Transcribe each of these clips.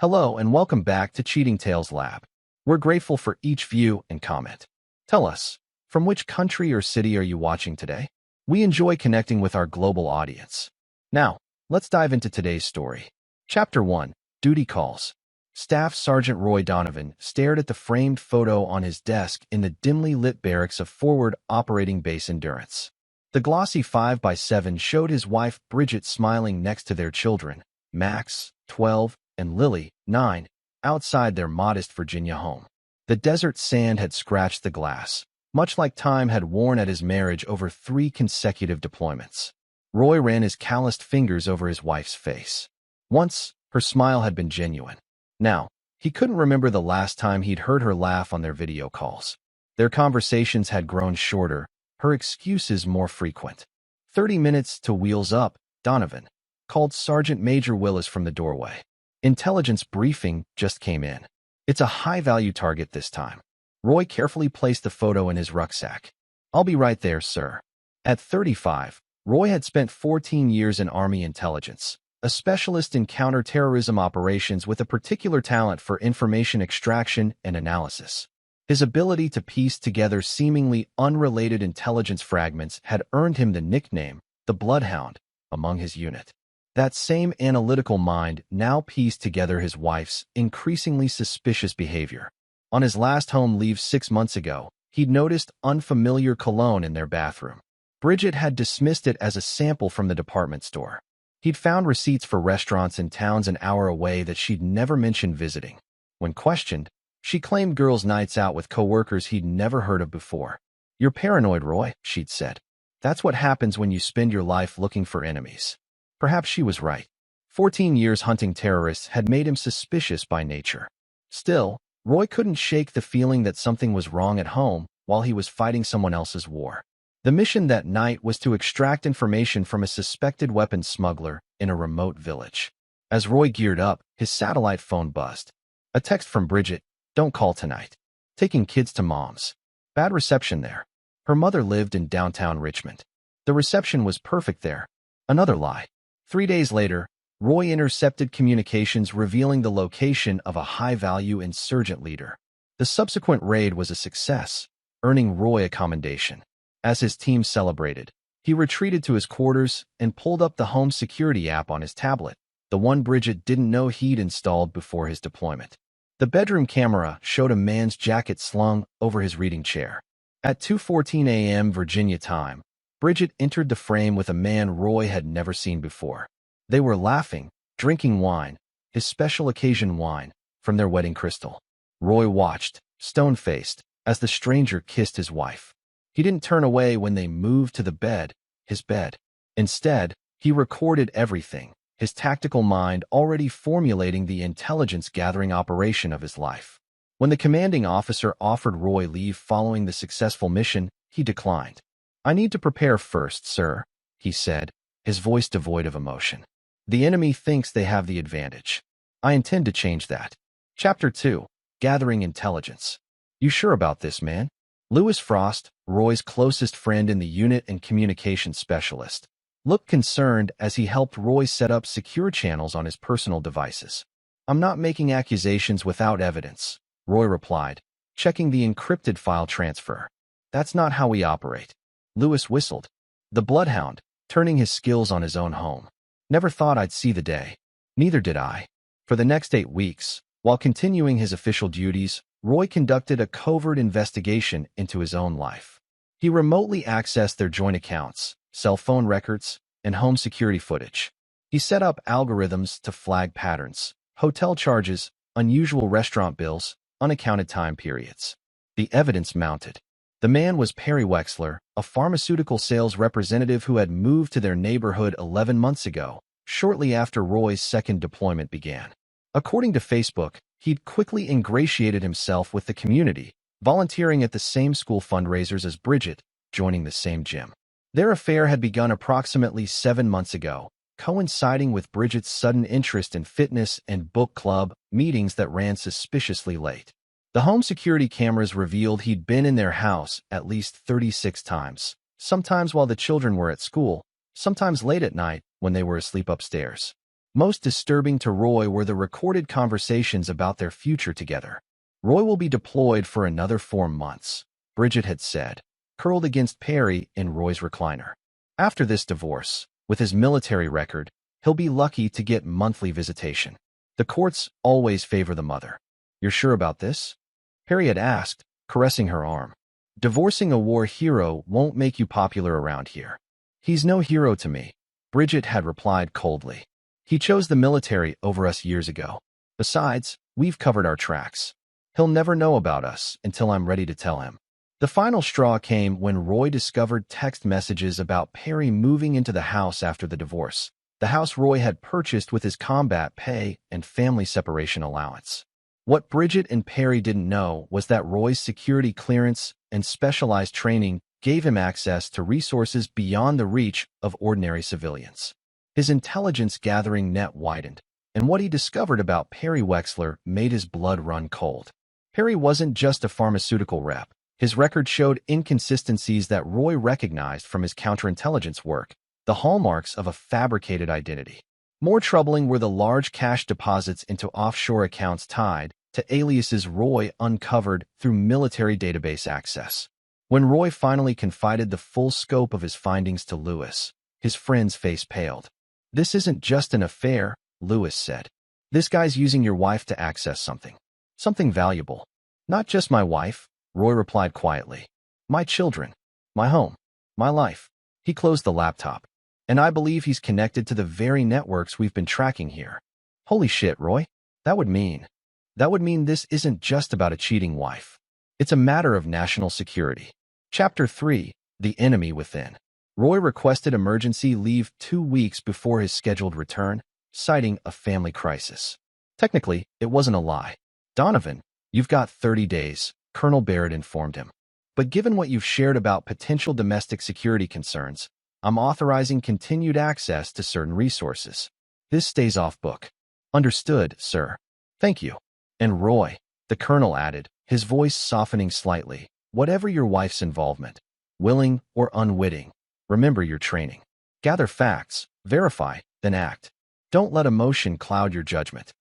Hello and welcome back to Cheating Tales Lab. We're grateful for each view and comment. Tell us, from which country or city are you watching today? We enjoy connecting with our global audience. Now, let's dive into today's story. Chapter 1, Duty Calls. Staff Sergeant Roy Donovan stared at the framed photo on his desk in the dimly lit barracks of Forward Operating Base Endurance. The glossy 5x7 showed his wife Bridget smiling next to their children, Max, 12, and Lily, 9, outside their modest Virginia home. The desert sand had scratched the glass, much like time had worn at his marriage over 3 consecutive deployments. Roy ran his calloused fingers over his wife's face. Once, her smile had been genuine. Now, he couldn't remember the last time he'd heard her laugh on their video calls. Their conversations had grown shorter, her excuses more frequent. 30 minutes to wheels up, Donovan called Sergeant Major Willis from the doorway. Intelligence briefing just came in. It's a high-value target this time. Roy carefully placed the photo in his rucksack. I'll be right there, sir. At 35, Roy had spent 14 years in Army intelligence, a specialist in counterterrorism operations with a particular talent for information extraction and analysis. His ability to piece together seemingly unrelated intelligence fragments had earned him the nickname, the Bloodhound, among his unit. That same analytical mind now pieced together his wife's increasingly suspicious behavior. On his last home leave 6 months ago, he'd noticed unfamiliar cologne in their bathroom. Bridget had dismissed it as a sample from the department store. He'd found receipts for restaurants in towns an hour away that she'd never mentioned visiting. When questioned, she claimed girls' nights out with coworkers he'd never heard of before. "You're paranoid, Roy," she'd said. "That's what happens when you spend your life looking for enemies." Perhaps she was right. 14 years hunting terrorists had made him suspicious by nature. Still, Roy couldn't shake the feeling that something was wrong at home while he was fighting someone else's war. The mission that night was to extract information from a suspected weapons smuggler in a remote village. As Roy geared up, his satellite phone buzzed. A text from Bridget, "Don't call tonight. Taking kids to mom's. Bad reception there." Her mother lived in downtown Richmond. The reception was perfect there. Another lie. 3 days later, Roy intercepted communications revealing the location of a high-value insurgent leader. The subsequent raid was a success, earning Roy a commendation. As his team celebrated, he retreated to his quarters and pulled up the home security app on his tablet, the one Bridget didn't know he'd installed before his deployment. The bedroom camera showed a man's jacket slung over his reading chair. At 2:14 a.m. Virginia time, Bridget entered the frame with a man Roy had never seen before. They were laughing, drinking wine, his special occasion wine, from their wedding crystal. Roy watched, stone-faced, as the stranger kissed his wife. He didn't turn away when they moved to the bed, his bed. Instead, he recorded everything, his tactical mind already formulating the intelligence-gathering operation of his life. When the commanding officer offered Roy leave following the successful mission, he declined. "I need to prepare first, sir," he said, his voice devoid of emotion. "The enemy thinks they have the advantage. I intend to change that." Chapter 2, Gathering Intelligence. "You sure about this, man?" Lewis Frost, Roy's closest friend in the unit and communications specialist, looked concerned as he helped Roy set up secure channels on his personal devices. "I'm not making accusations without evidence," Roy replied, checking the encrypted file transfer. "That's not how we operate." Lewis whistled. The Bloodhound, turning his skills on his own home. "Never thought I'd see the day." Neither did I. For the next 8 weeks, while continuing his official duties, Roy conducted a covert investigation into his own life. He remotely accessed their joint accounts, cell phone records, and home security footage. He set up algorithms to flag patterns, hotel charges, unusual restaurant bills, unaccounted time periods. The evidence mounted. The man was Perry Wexler, a pharmaceutical sales representative who had moved to their neighborhood 11 months ago, shortly after Roy's second deployment began. According to Facebook, he'd quickly ingratiated himself with the community, volunteering at the same school fundraisers as Bridget, joining the same gym. Their affair had begun approximately 7 months ago, coinciding with Bridget's sudden interest in fitness and book club meetings that ran suspiciously late. The home security cameras revealed he'd been in their house at least 36 times, sometimes while the children were at school, sometimes late at night when they were asleep upstairs. Most disturbing to Roy were the recorded conversations about their future together. Roy will be deployed for another 4 months, Bridget had said, curled against Perry in Roy's recliner. After this divorce, with his military record, he'll be lucky to get monthly visitation. The courts always favor the mother. You're sure about this? Perry had asked, caressing her arm. Divorcing a war hero won't make you popular around here. He's no hero to me, Bridget had replied coldly. He chose the military over us years ago. Besides, we've covered our tracks. He'll never know about us until I'm ready to tell him. The final straw came when Roy discovered text messages about Perry moving into the house after the divorce, the house Roy had purchased with his combat pay and family separation allowance. What Bridget and Perry didn't know was that Roy's security clearance and specialized training gave him access to resources beyond the reach of ordinary civilians. His intelligence-gathering net widened, and what he discovered about Perry Wexler made his blood run cold. Perry wasn't just a pharmaceutical rep. His record showed inconsistencies that Roy recognized from his counterintelligence work, the hallmarks of a fabricated identity. More troubling were the large cash deposits into offshore accounts tied to aliases Roy uncovered through military database access. When Roy finally confided the full scope of his findings to Lewis, his friend's face paled. This isn't just an affair, Lewis said. This guy's using your wife to access something. Something valuable. Not just my wife, Roy replied quietly. My children. My home. My life. He closed the laptop. And I believe he's connected to the very networks we've been tracking here. Holy shit, Roy. That would mean this isn't just about a cheating wife. It's a matter of national security. Chapter 3. The Enemy Within. Roy requested emergency leave 2 weeks before his scheduled return, citing a family crisis. Technically, it wasn't a lie. Donovan, you've got 30 days, Colonel Barrett informed him. But given what you've shared about potential domestic security concerns, I'm authorizing continued access to certain resources. This stays off book. Understood, sir. Thank you. And Roy, the colonel added, his voice softening slightly, whatever your wife's involvement, willing or unwitting, remember your training. Gather facts, verify, then act. Don't let emotion cloud your judgment.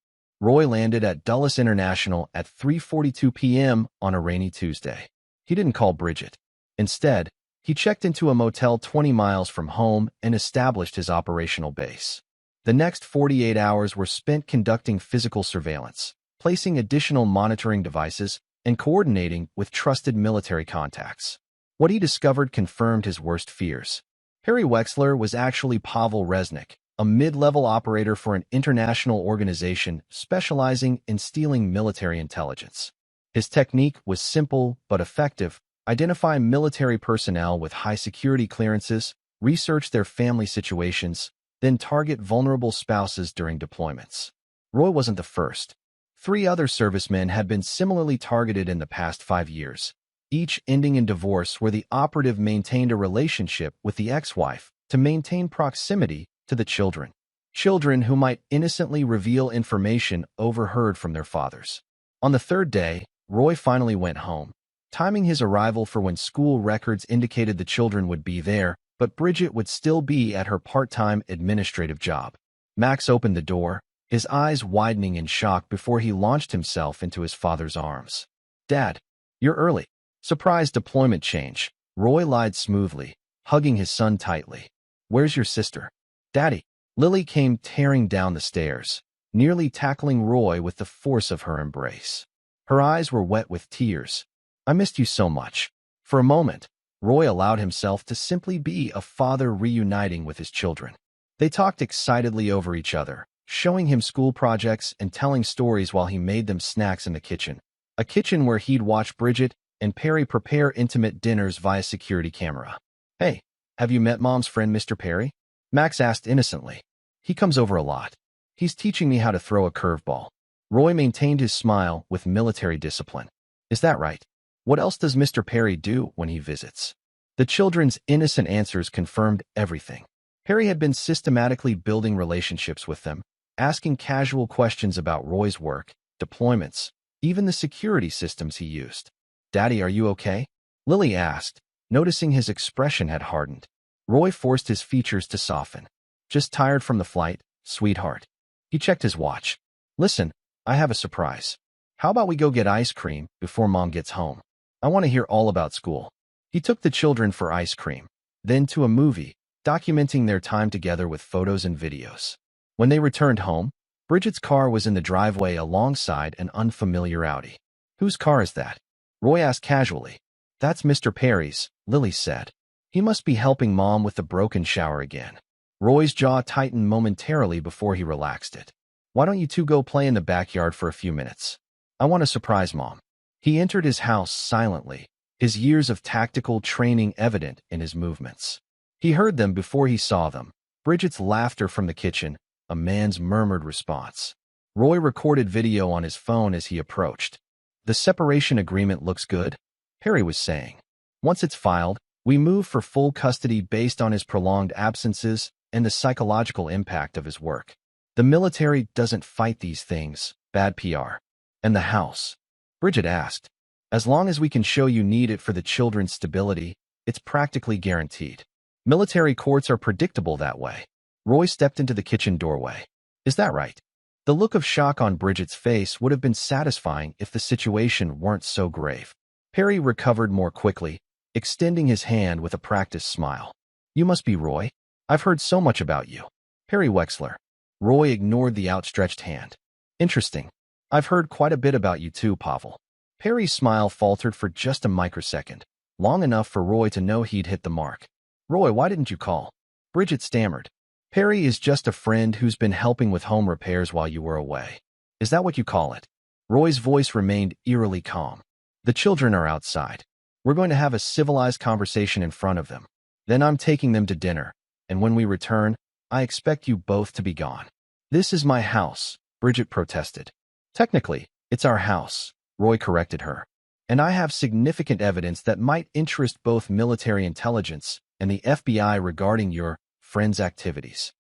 Roy landed at Dulles International at 3:42 p.m. on a rainy Tuesday. He didn't call Bridget. Instead, he checked into a motel 20 miles from home and established his operational base. The next 48 hours were spent conducting physical surveillance, placing additional monitoring devices, and coordinating with trusted military contacts. What he discovered confirmed his worst fears. Perry Wexler was actually Pavel Resnick, a mid-level operator for an international organization specializing in stealing military intelligence. His technique was simple but effective: identify military personnel with high security clearances, research their family situations, then target vulnerable spouses during deployments. Roy wasn't the first. 3 other servicemen had been similarly targeted in the past 5 years, each ending in divorce where the operative maintained a relationship with the ex-wife to maintain proximity to the children. Children who might innocently reveal information overheard from their fathers. On the 3rd day, Roy finally went home, timing his arrival for when school records indicated the children would be there, but Bridget would still be at her part-time administrative job. Max opened the door, his eyes widening in shock before he launched himself into his father's arms. Dad, you're early. Surprise deployment change. Roy lied smoothly, hugging his son tightly. Where's your sister? Daddy. Lily came tearing down the stairs, nearly tackling Roy with the force of her embrace. Her eyes were wet with tears. I missed you so much. For a moment, Roy allowed himself to simply be a father reuniting with his children. They talked excitedly over each other, showing him school projects and telling stories while he made them snacks in the kitchen. A kitchen where he'd watch Bridget and Perry prepare intimate dinners via security camera. Hey, have you met Mom's friend Mr. Perry? Max asked innocently. He comes over a lot. He's teaching me how to throw a curveball. Roy maintained his smile with military discipline. Is that right? What else does Mr. Perry do when he visits? The children's innocent answers confirmed everything. Perry had been systematically building relationships with them, asking casual questions about Roy's work, deployments, even the security systems he used. Daddy, are you okay? Lily asked, noticing his expression had hardened. Roy forced his features to soften. Just tired from the flight, sweetheart. He checked his watch. Listen, I have a surprise. How about we go get ice cream before Mom gets home? I want to hear all about school. He took the children for ice cream, then to a movie, documenting their time together with photos and videos. When they returned home, Bridget's car was in the driveway alongside an unfamiliar Audi. Whose car is that? Roy asked casually. That's Mr. Perry's, Lily said. He must be helping Mom with the broken shower again. Roy's jaw tightened momentarily before he relaxed it. Why don't you two go play in the backyard for a few minutes? I want to surprise Mom. He entered his house silently, his years of tactical training evident in his movements. He heard them before he saw them. Bridget's laughter from the kitchen, a man's murmured response. Roy recorded video on his phone as he approached. The separation agreement looks good, Perry was saying. Once it's filed, we move for full custody based on his prolonged absences and the psychological impact of his work. The military doesn't fight these things, bad PR. And the house? Bridget asked. As long as we can show you need it for the children's stability, it's practically guaranteed. Military courts are predictable that way. Roy stepped into the kitchen doorway. Is that right? The look of shock on Bridget's face would have been satisfying if the situation weren't so grave. Perry recovered more quickly, extending his hand with a practiced smile. You must be Roy. I've heard so much about you. Perry Wexler. Roy ignored the outstretched hand. Interesting. I've heard quite a bit about you too, Pavel. Perry's smile faltered for just a microsecond, long enough for Roy to know he'd hit the mark. Roy, why didn't you call? Bridget stammered. Perry is just a friend who's been helping with home repairs while you were away. Is that what you call it? Roy's voice remained eerily calm. The children are outside. We're going to have a civilized conversation in front of them. Then I'm taking them to dinner, and when we return, I expect you both to be gone. This is my house, Bridget protested. Technically, it's our house, Roy corrected her. And I have significant evidence that might interest both military intelligence and the FBI regarding your friend's activities.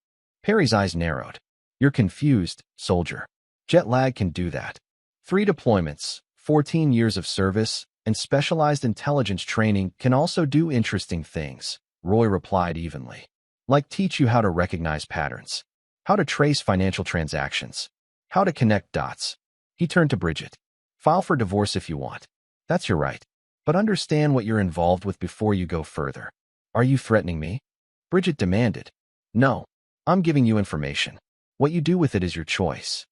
Perry's eyes narrowed. You're confused, soldier. Jet lag can do that. 3 deployments, 14 years of service, and specialized intelligence training can also do interesting things, Roy replied evenly. Like teach you how to recognize patterns, how to trace financial transactions, how to connect dots. He turned to Bridget. File for divorce if you want. That's your right. But understand what you're involved with before you go further. Are you threatening me? Bridget demanded. No, I'm giving you information. What you do with it is your choice.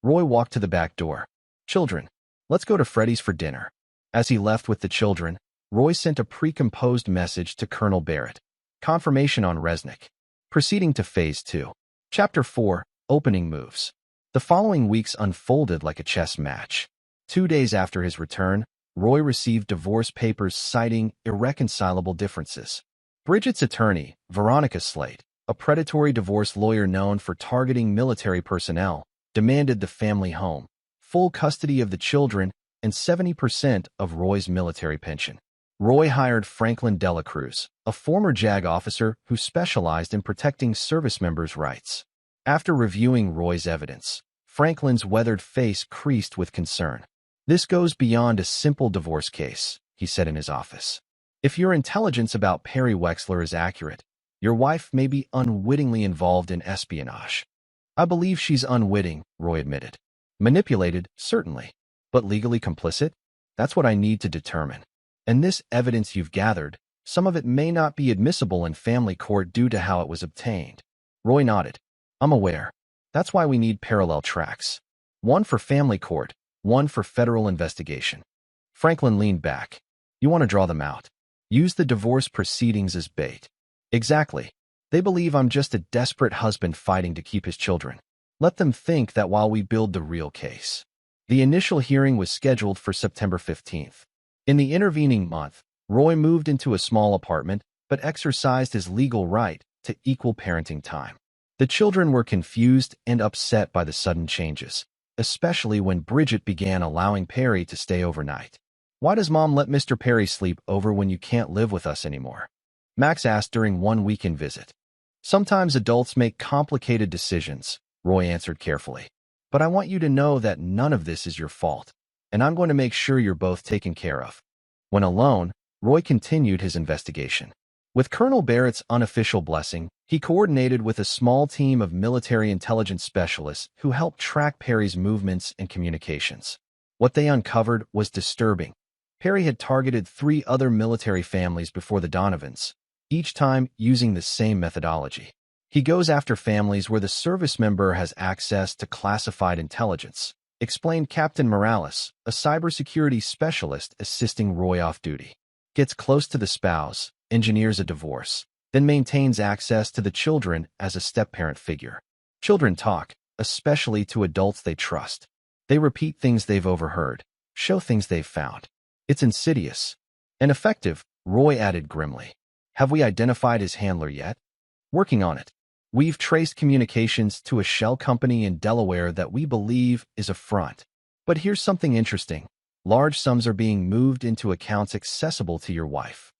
Roy walked to the back door. Children, let's go to Freddy's for dinner. As he left with the children, Roy sent a pre-composed message to Colonel Barrett. Confirmation on Resnick. Proceeding to Phase 2. Chapter 4, Opening Moves. The following weeks unfolded like a chess match. 2 days after his return, Roy received divorce papers citing irreconcilable differences. Bridget's attorney, Veronica Slate, a predatory divorce lawyer known for targeting military personnel, demanded the family home, full custody of the children, and 70% of Roy's military pension. Roy hired Franklin Delacruz, a former JAG officer who specialized in protecting service members' rights. After reviewing Roy's evidence, Franklin's weathered face creased with concern. This goes beyond a simple divorce case, he said in his office. If your intelligence about Perry Wexler is accurate, your wife may be unwittingly involved in espionage. I believe she's unwitting, Roy admitted. Manipulated, certainly. But legally complicit? That's what I need to determine. And this evidence you've gathered, some of it may not be admissible in family court due to how it was obtained. Roy nodded. I'm aware. That's why we need parallel tracks. One for family court, one for federal investigation. Franklin leaned back. You want to draw them out. Use the divorce proceedings as bait. Exactly. They believe I'm just a desperate husband fighting to keep his children. Let them think that while we build the real case. The initial hearing was scheduled for September 15th. In the intervening month, Roy moved into a small apartment, but exercised his legal right to equal parenting time. The children were confused and upset by the sudden changes, especially when Bridget began allowing Perry to stay overnight. Why does Mom let Mr. Perry sleep over when you can't live with us anymore? Max asked during one weekend visit. Sometimes adults make complicated decisions, Roy answered carefully. But I want you to know that none of this is your fault, and I'm going to make sure you're both taken care of. When alone, Roy continued his investigation. With Colonel Barrett's unofficial blessing, he coordinated with a small team of military intelligence specialists who helped track Perry's movements and communications. What they uncovered was disturbing. Perry had targeted 3 other military families before the Donovans, each time using the same methodology. He goes after families where the service member has access to classified intelligence, explained Captain Morales, a cybersecurity specialist assisting Roy off-duty. Gets close to the spouse, engineers a divorce, then maintains access to the children as a step-parent figure. Children talk, especially to adults they trust. They repeat things they've overheard, show things they've found. It's insidious. And effective, Roy added grimly. Have we identified his handler yet? Working on it. We've traced communications to a shell company in Delaware that we believe is a front. But here's something interesting. Large sums are being moved into accounts accessible to your wife.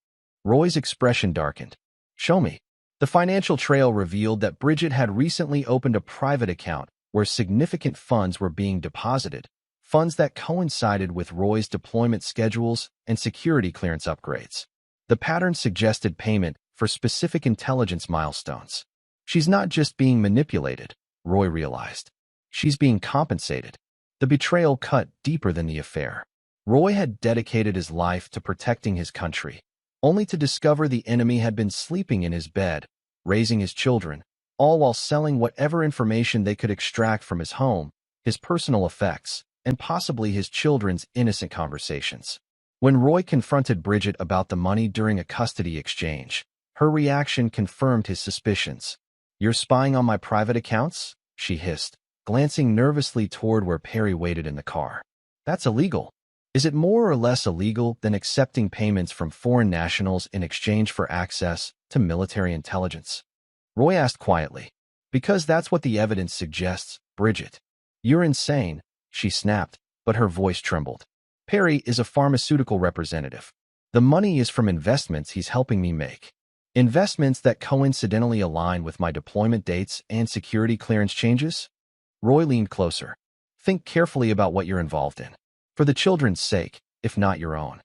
Roy's expression darkened. Show me. The financial trail revealed that Bridget had recently opened a private account where significant funds were being deposited, funds that coincided with Roy's deployment schedules and security clearance upgrades. The pattern suggested payment for specific intelligence milestones. She's not just being manipulated, Roy realized. She's being compensated. The betrayal cut deeper than the affair. Roy had dedicated his life to protecting his country, only to discover the enemy had been sleeping in his bed, raising his children, all while selling whatever information they could extract from his home, his personal effects, and possibly his children's innocent conversations. When Roy confronted Bridget about the money during a custody exchange, her reaction confirmed his suspicions. You're spying on my private accounts? She hissed, glancing nervously toward where Perry waited in the car. That's illegal. Is it more or less illegal than accepting payments from foreign nationals in exchange for access to military intelligence? Roy asked quietly. Because that's what the evidence suggests, Bridget. You're insane, she snapped, but her voice trembled. Perry is a pharmaceutical representative. The money is from investments he's helping me make. Investments that coincidentally align with my deployment dates and security clearance changes? Roy leaned closer. Think carefully about what you're involved in. For the children's sake, if not your own.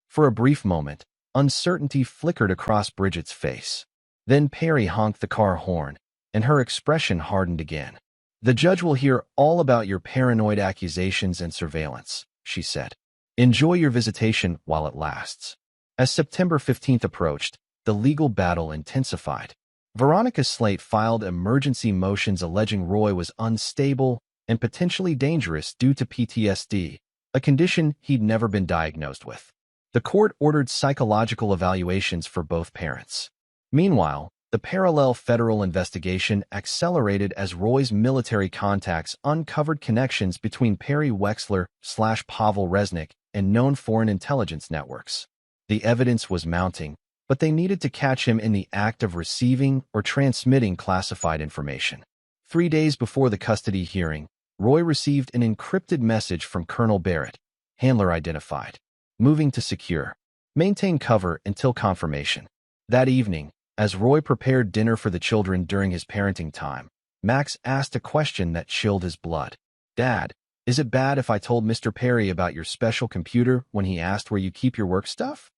For a brief moment, uncertainty flickered across Bridget's face. Then Perry honked the car horn, and her expression hardened again. The judge will hear all about your paranoid accusations and surveillance, she said. Enjoy your visitation while it lasts. As September 15th approached, the legal battle intensified. Veronica Slate filed emergency motions alleging Roy was unstable and potentially dangerous due to PTSD, a condition he'd never been diagnosed with. The court ordered psychological evaluations for both parents. Meanwhile, the parallel federal investigation accelerated as Roy's military contacts uncovered connections between Perry Wexler/Pavel Resnick and known foreign intelligence networks. The evidence was mounting, but they needed to catch him in the act of receiving or transmitting classified information. 3 days before the custody hearing, Roy received an encrypted message from Colonel Barrett, handler identified. Moving to secure. Maintain cover until confirmation. That evening, as Roy prepared dinner for the children during his parenting time, Max asked a question that chilled his blood. Dad, is it bad if I told Mr. Perry about your special computer when he asked where you keep your work stuff?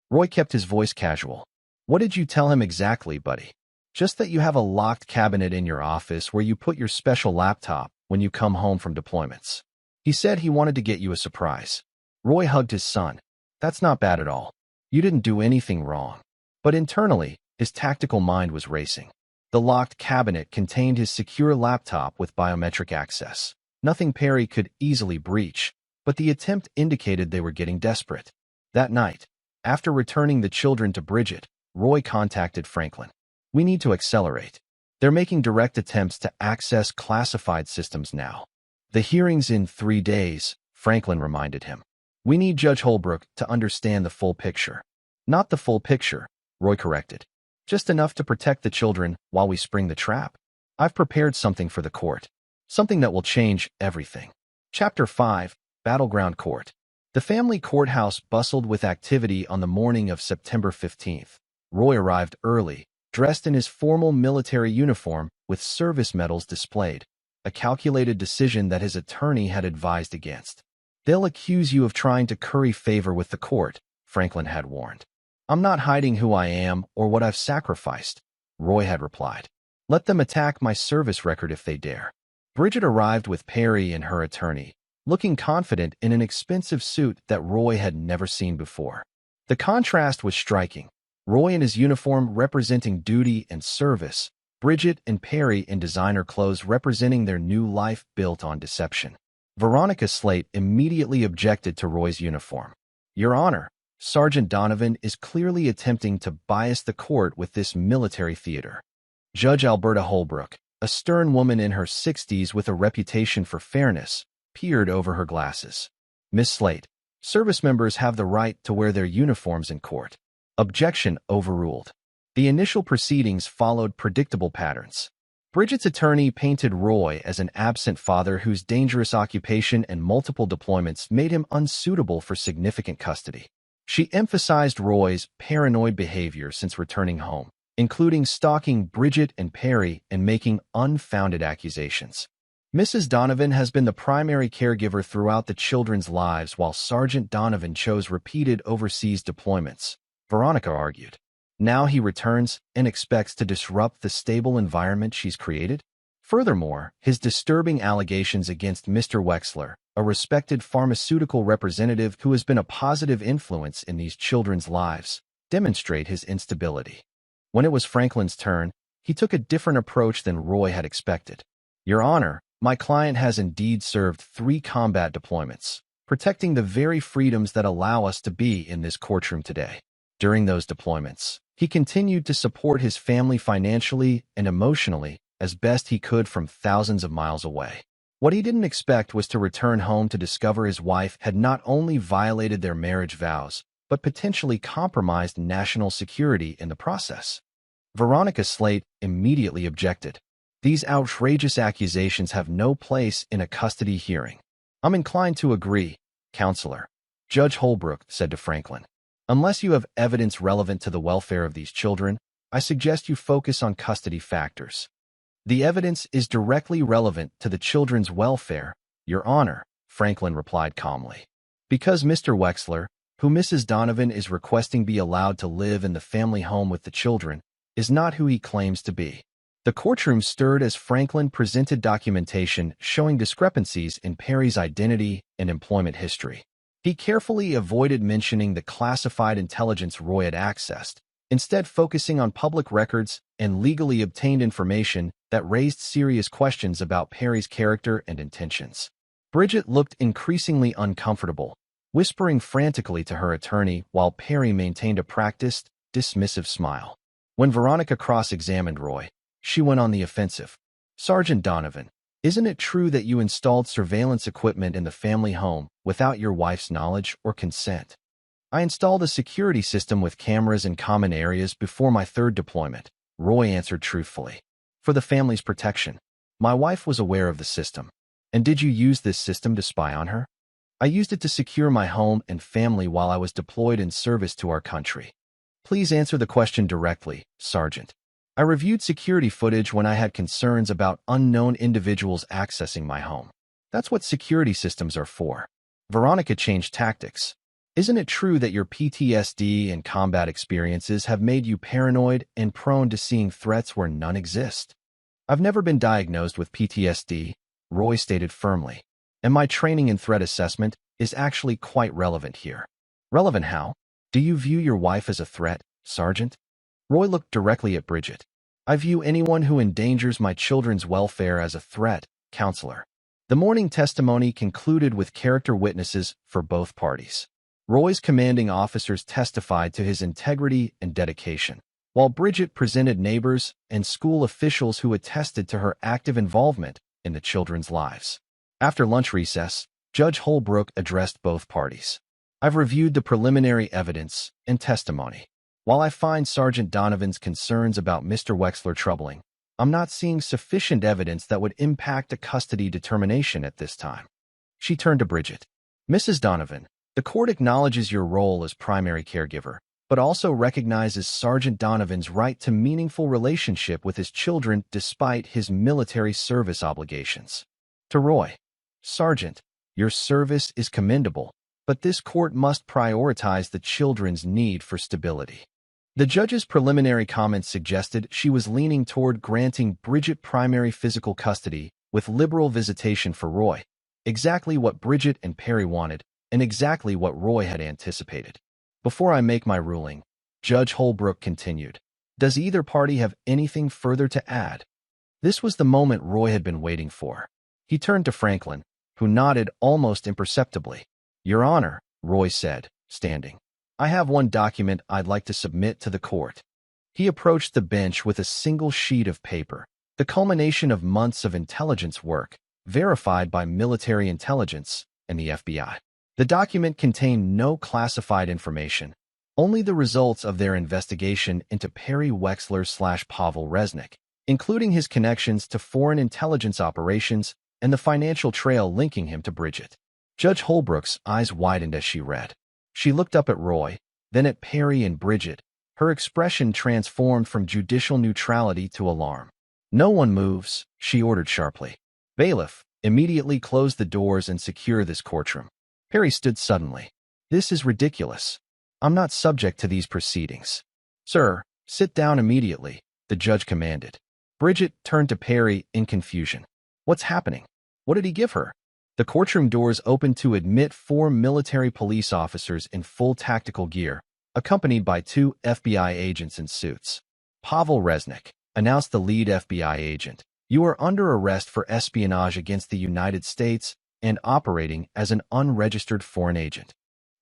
Roy kept his voice casual. What did you tell him exactly, buddy? Just that you have a locked cabinet in your office where you put your special laptop when you come home from deployments. He said he wanted to get you a surprise. Roy hugged his son. That's not bad at all. You didn't do anything wrong. But internally, his tactical mind was racing. The locked cabinet contained his secure laptop with biometric access. Nothing Perry could easily breach, but the attempt indicated they were getting desperate. That night, after returning the children to Bridget, Roy contacted Franklin. We need to accelerate. They're making direct attempts to access classified systems now. The hearing's in 3 days, Franklin reminded him. We need Judge Holbrook to understand the full picture. Not the full picture, Roy corrected. Just enough to protect the children while we spring the trap. I've prepared something for the court. Something that will change everything. Chapter 5, Battleground Court. The family courthouse bustled with activity on the morning of September 15th. Roy arrived early, dressed in his formal military uniform with service medals displayed, a calculated decision that his attorney had advised against. They'll accuse you of trying to curry favor with the court, Franklin had warned. I'm not hiding who I am or what I've sacrificed, Roy had replied. Let them attack my service record if they dare. Bridget arrived with Perry and her attorney, looking confident in an expensive suit that Roy had never seen before. The contrast was striking. Roy in his uniform representing duty and service, Bridget and Perry in designer clothes representing their new life built on deception. Veronica Slate immediately objected to Roy's uniform. Your Honor, Sergeant Donovan is clearly attempting to bias the court with this military theater. Judge Alberta Holbrook, a stern woman in her 60s with a reputation for fairness, peered over her glasses. Miss Slate, service members have the right to wear their uniforms in court. Objection overruled. The initial proceedings followed predictable patterns. Bridget's attorney painted Roy as an absent father whose dangerous occupation and multiple deployments made him unsuitable for significant custody. She emphasized Roy's paranoid behavior since returning home, including stalking Bridget and Perry and making unfounded accusations. Mrs. Donovan has been the primary caregiver throughout the children's lives while Sergeant Donovan chose repeated overseas deployments, Veronica argued. Now he returns and expects to disrupt the stable environment she's created? Furthermore, his disturbing allegations against Mr. Wexler, a respected pharmaceutical representative who has been a positive influence in these children's lives, demonstrate his instability. When it was Franklin's turn, he took a different approach than Roy had expected. Your Honor, my client has indeed served 3 combat deployments, protecting the very freedoms that allow us to be in this courtroom today. During those deployments, he continued to support his family financially and emotionally as best he could from thousands of miles away. What he didn't expect was to return home to discover his wife had not only violated their marriage vows, but potentially compromised national security in the process. Veronica Slate immediately objected. These outrageous accusations have no place in a custody hearing. I'm inclined to agree, Counselor, Judge Holbrook said to Franklin. Unless you have evidence relevant to the welfare of these children, I suggest you focus on custody factors. The evidence is directly relevant to the children's welfare, Your Honor, Franklin replied calmly. Because Mr. Wexler, who Mrs. Donovan is requesting be allowed to live in the family home with the children, is not who he claims to be. The courtroom stirred as Franklin presented documentation showing discrepancies in Perry's identity and employment history. He carefully avoided mentioning the classified intelligence Roy had accessed, instead focusing on public records and legally obtained information that raised serious questions about Perry's character and intentions. Bridget looked increasingly uncomfortable, whispering frantically to her attorney while Perry maintained a practiced, dismissive smile. When Veronica cross-examined Roy, she went on the offensive. Sergeant Donovan, isn't it true that you installed surveillance equipment in the family home without your wife's knowledge or consent? I installed a security system with cameras in common areas before my 3rd deployment, Roy answered truthfully. For the family's protection. My wife was aware of the system. And did you use this system to spy on her? I used it to secure my home and family while I was deployed in service to our country. Please answer the question directly, Sergeant. I reviewed security footage when I had concerns about unknown individuals accessing my home. That's what security systems are for. Veronica changed tactics. Isn't it true that your PTSD and combat experiences have made you paranoid and prone to seeing threats where none exist? I've never been diagnosed with PTSD, Roy stated firmly, and my training in threat assessment is actually quite relevant here. Relevant how? Do you view your wife as a threat, Sergeant? Roy looked directly at Bridget. I view anyone who endangers my children's welfare as a threat, Counselor. The morning testimony concluded with character witnesses for both parties. Roy's commanding officers testified to his integrity and dedication, while Bridget presented neighbors and school officials who attested to her active involvement in the children's lives. After lunch recess, Judge Holbrook addressed both parties. I've reviewed the preliminary evidence and testimony. While I find Sergeant Donovan's concerns about Mr. Wexler troubling, I'm not seeing sufficient evidence that would impact a custody determination at this time. She turned to Bridget. Mrs. Donovan, the court acknowledges your role as primary caregiver, but also recognizes Sergeant Donovan's right to meaningful relationship with his children despite his military service obligations. To Roy, Sergeant, your service is commendable, but this court must prioritize the children's need for stability. The judge's preliminary comments suggested she was leaning toward granting Bridget primary physical custody with liberal visitation for Roy, exactly what Bridget and Perry wanted, and exactly what Roy had anticipated. Before I make my ruling, Judge Holbrook continued, does either party have anything further to add? This was the moment Roy had been waiting for. He turned to Franklin, who nodded almost imperceptibly. Your Honor, Roy said, standing. I have one document I'd like to submit to the court. He approached the bench with a single sheet of paper, the culmination of months of intelligence work, verified by military intelligence and the FBI. The document contained no classified information, only the results of their investigation into Perry Wexler/Pavel Resnick, including his connections to foreign intelligence operations and the financial trail linking him to Bridget. Judge Holbrook's eyes widened as she read. She looked up at Roy, then at Perry and Bridget. Her expression transformed from judicial neutrality to alarm. No one moves, she ordered sharply. Bailiff, immediately close the doors and secure this courtroom. Perry stood suddenly. This is ridiculous. I'm not subject to these proceedings. Sir, sit down immediately, the judge commanded. Bridget turned to Perry in confusion. What's happening? What did he give her? The courtroom doors opened to admit 4 military police officers in full tactical gear, accompanied by 2 FBI agents in suits. Pavel Resnick, announced the lead FBI agent, you are under arrest for espionage against the United States and operating as an unregistered foreign agent.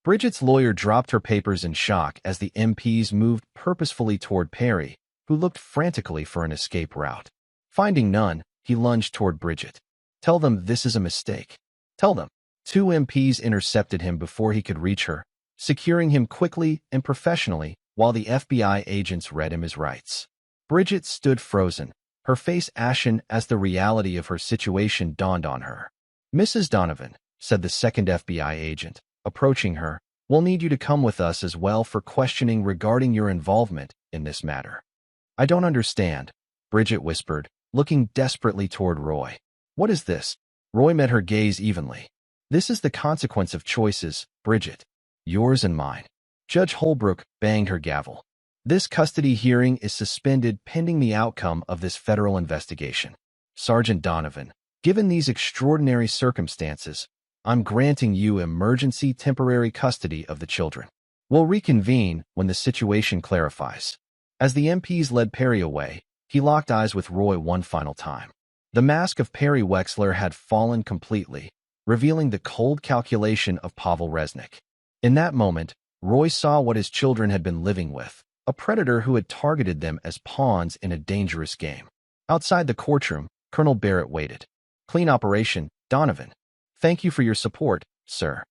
Bridget's lawyer dropped her papers in shock as the MPs moved purposefully toward Perry, who looked frantically for an escape route. Finding none, he lunged toward Bridget. Tell them this is a mistake. Tell them. 2 MPs intercepted him before he could reach her, securing him quickly and professionally while the FBI agents read him his rights. Bridget stood frozen, her face ashen as the reality of her situation dawned on her. Mrs. Donovan, said the second FBI agent, approaching her, we'll need you to come with us as well for questioning regarding your involvement in this matter. I don't understand, Bridget whispered, looking desperately toward Roy. What is this? Roy met her gaze evenly. This is the consequence of choices, Bridget. Yours and mine. Judge Holbrook banged her gavel. This custody hearing is suspended pending the outcome of this federal investigation. Sergeant Donovan, given these extraordinary circumstances, I'm granting you emergency temporary custody of the children. We'll reconvene when the situation clarifies. As the MPs led Perry away, he locked eyes with Roy one final time. The mask of Perry Wexler had fallen completely, revealing the cold calculation of Pavel Resnick. In that moment, Roy saw what his children had been living with, a predator who had targeted them as pawns in a dangerous game. Outside the courtroom, Colonel Barrett waited. Clean operation, Donovan. Thank you for your support, sir.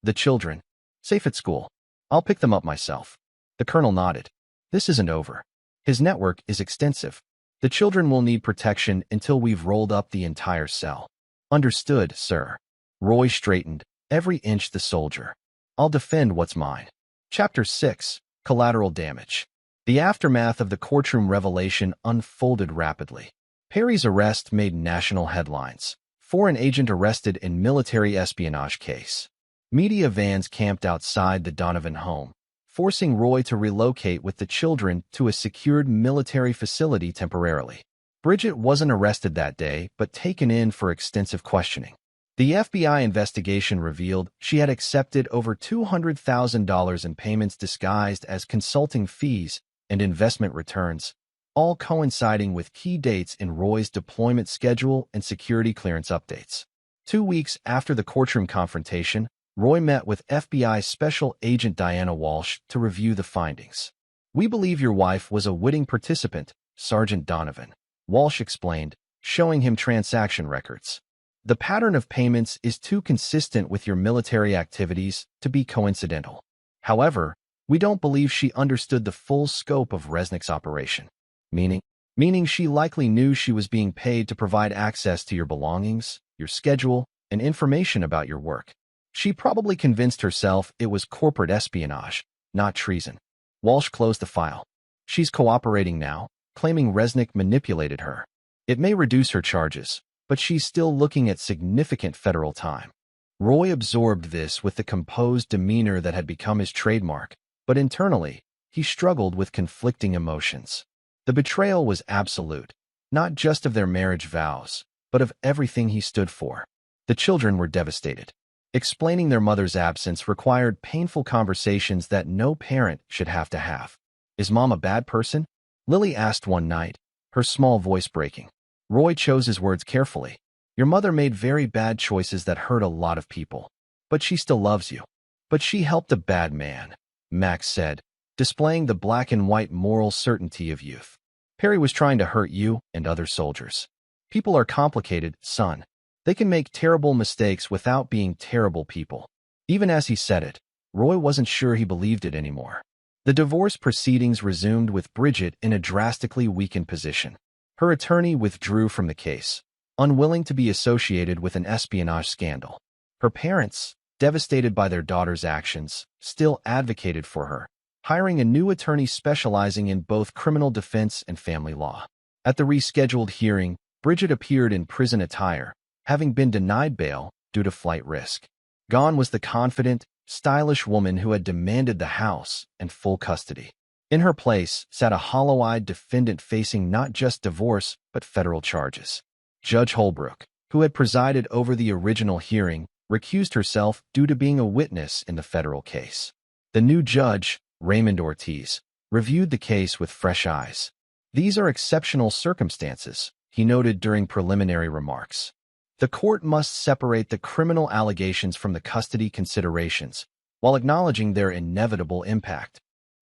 The children. Safe at school. I'll pick them up myself. The colonel nodded. This isn't over. His network is extensive. The children will need protection until we've rolled up the entire cell. Understood, sir. Roy straightened, every inch the soldier. I'll defend what's mine. Chapter 6. Collateral Damage. The aftermath of the courtroom revelation unfolded rapidly. Perry's arrest made national headlines. Foreign agent arrested in military espionage case. Media vans camped outside the Donovan home, forcing Roy to relocate with the children to a secured military facility temporarily. Bridget wasn't arrested that day, but taken in for extensive questioning. The FBI investigation revealed she had accepted over $200,000 in payments disguised as consulting fees and investment returns, all coinciding with key dates in Roy's deployment schedule and security clearance updates. 2 weeks after the courtroom confrontation, Roy met with FBI Special Agent Diana Walsh to review the findings. We believe your wife was a witting participant, Sergeant Donovan, Walsh explained, showing him transaction records. The pattern of payments is too consistent with your military activities to be coincidental. However, we don't believe she understood the full scope of Resnick's operation. Meaning she likely knew she was being paid to provide access to your belongings, your schedule, and information about your work. She probably convinced herself it was corporate espionage, not treason. Walsh closed the file. She's cooperating now, claiming Resnick manipulated her. It may reduce her charges, but she's still looking at significant federal time. Roy absorbed this with the composed demeanor that had become his trademark, but internally, he struggled with conflicting emotions. The betrayal was absolute, not just of their marriage vows, but of everything he stood for. The children were devastated. Explaining their mother's absence required painful conversations that no parent should have to have. "Is Mom a bad person?" Lily asked one night, her small voice breaking. Roy chose his words carefully. "Your mother made very bad choices that hurt a lot of people. But she still loves you." "But she helped a bad man," Max said, displaying the black and white moral certainty of youth. "Perry was trying to hurt you and other soldiers. People are complicated, son. They can make terrible mistakes without being terrible people." Even as he said it, Roy wasn't sure he believed it anymore. The divorce proceedings resumed with Bridget in a drastically weakened position. Her attorney withdrew from the case, unwilling to be associated with an espionage scandal. Her parents, devastated by their daughter's actions, still advocated for her, hiring a new attorney specializing in both criminal defense and family law. At the rescheduled hearing, Bridget appeared in prison attire, having been denied bail due to flight risk. Gone was the confident, stylish woman who had demanded the house and full custody. In her place sat a hollow-eyed defendant facing not just divorce but federal charges. Judge Holbrook, who had presided over the original hearing, recused herself due to being a witness in the federal case. The new judge, Raymond Ortiz, reviewed the case with fresh eyes. "These are exceptional circumstances," he noted during preliminary remarks. "The court must separate the criminal allegations from the custody considerations, while acknowledging their inevitable impact."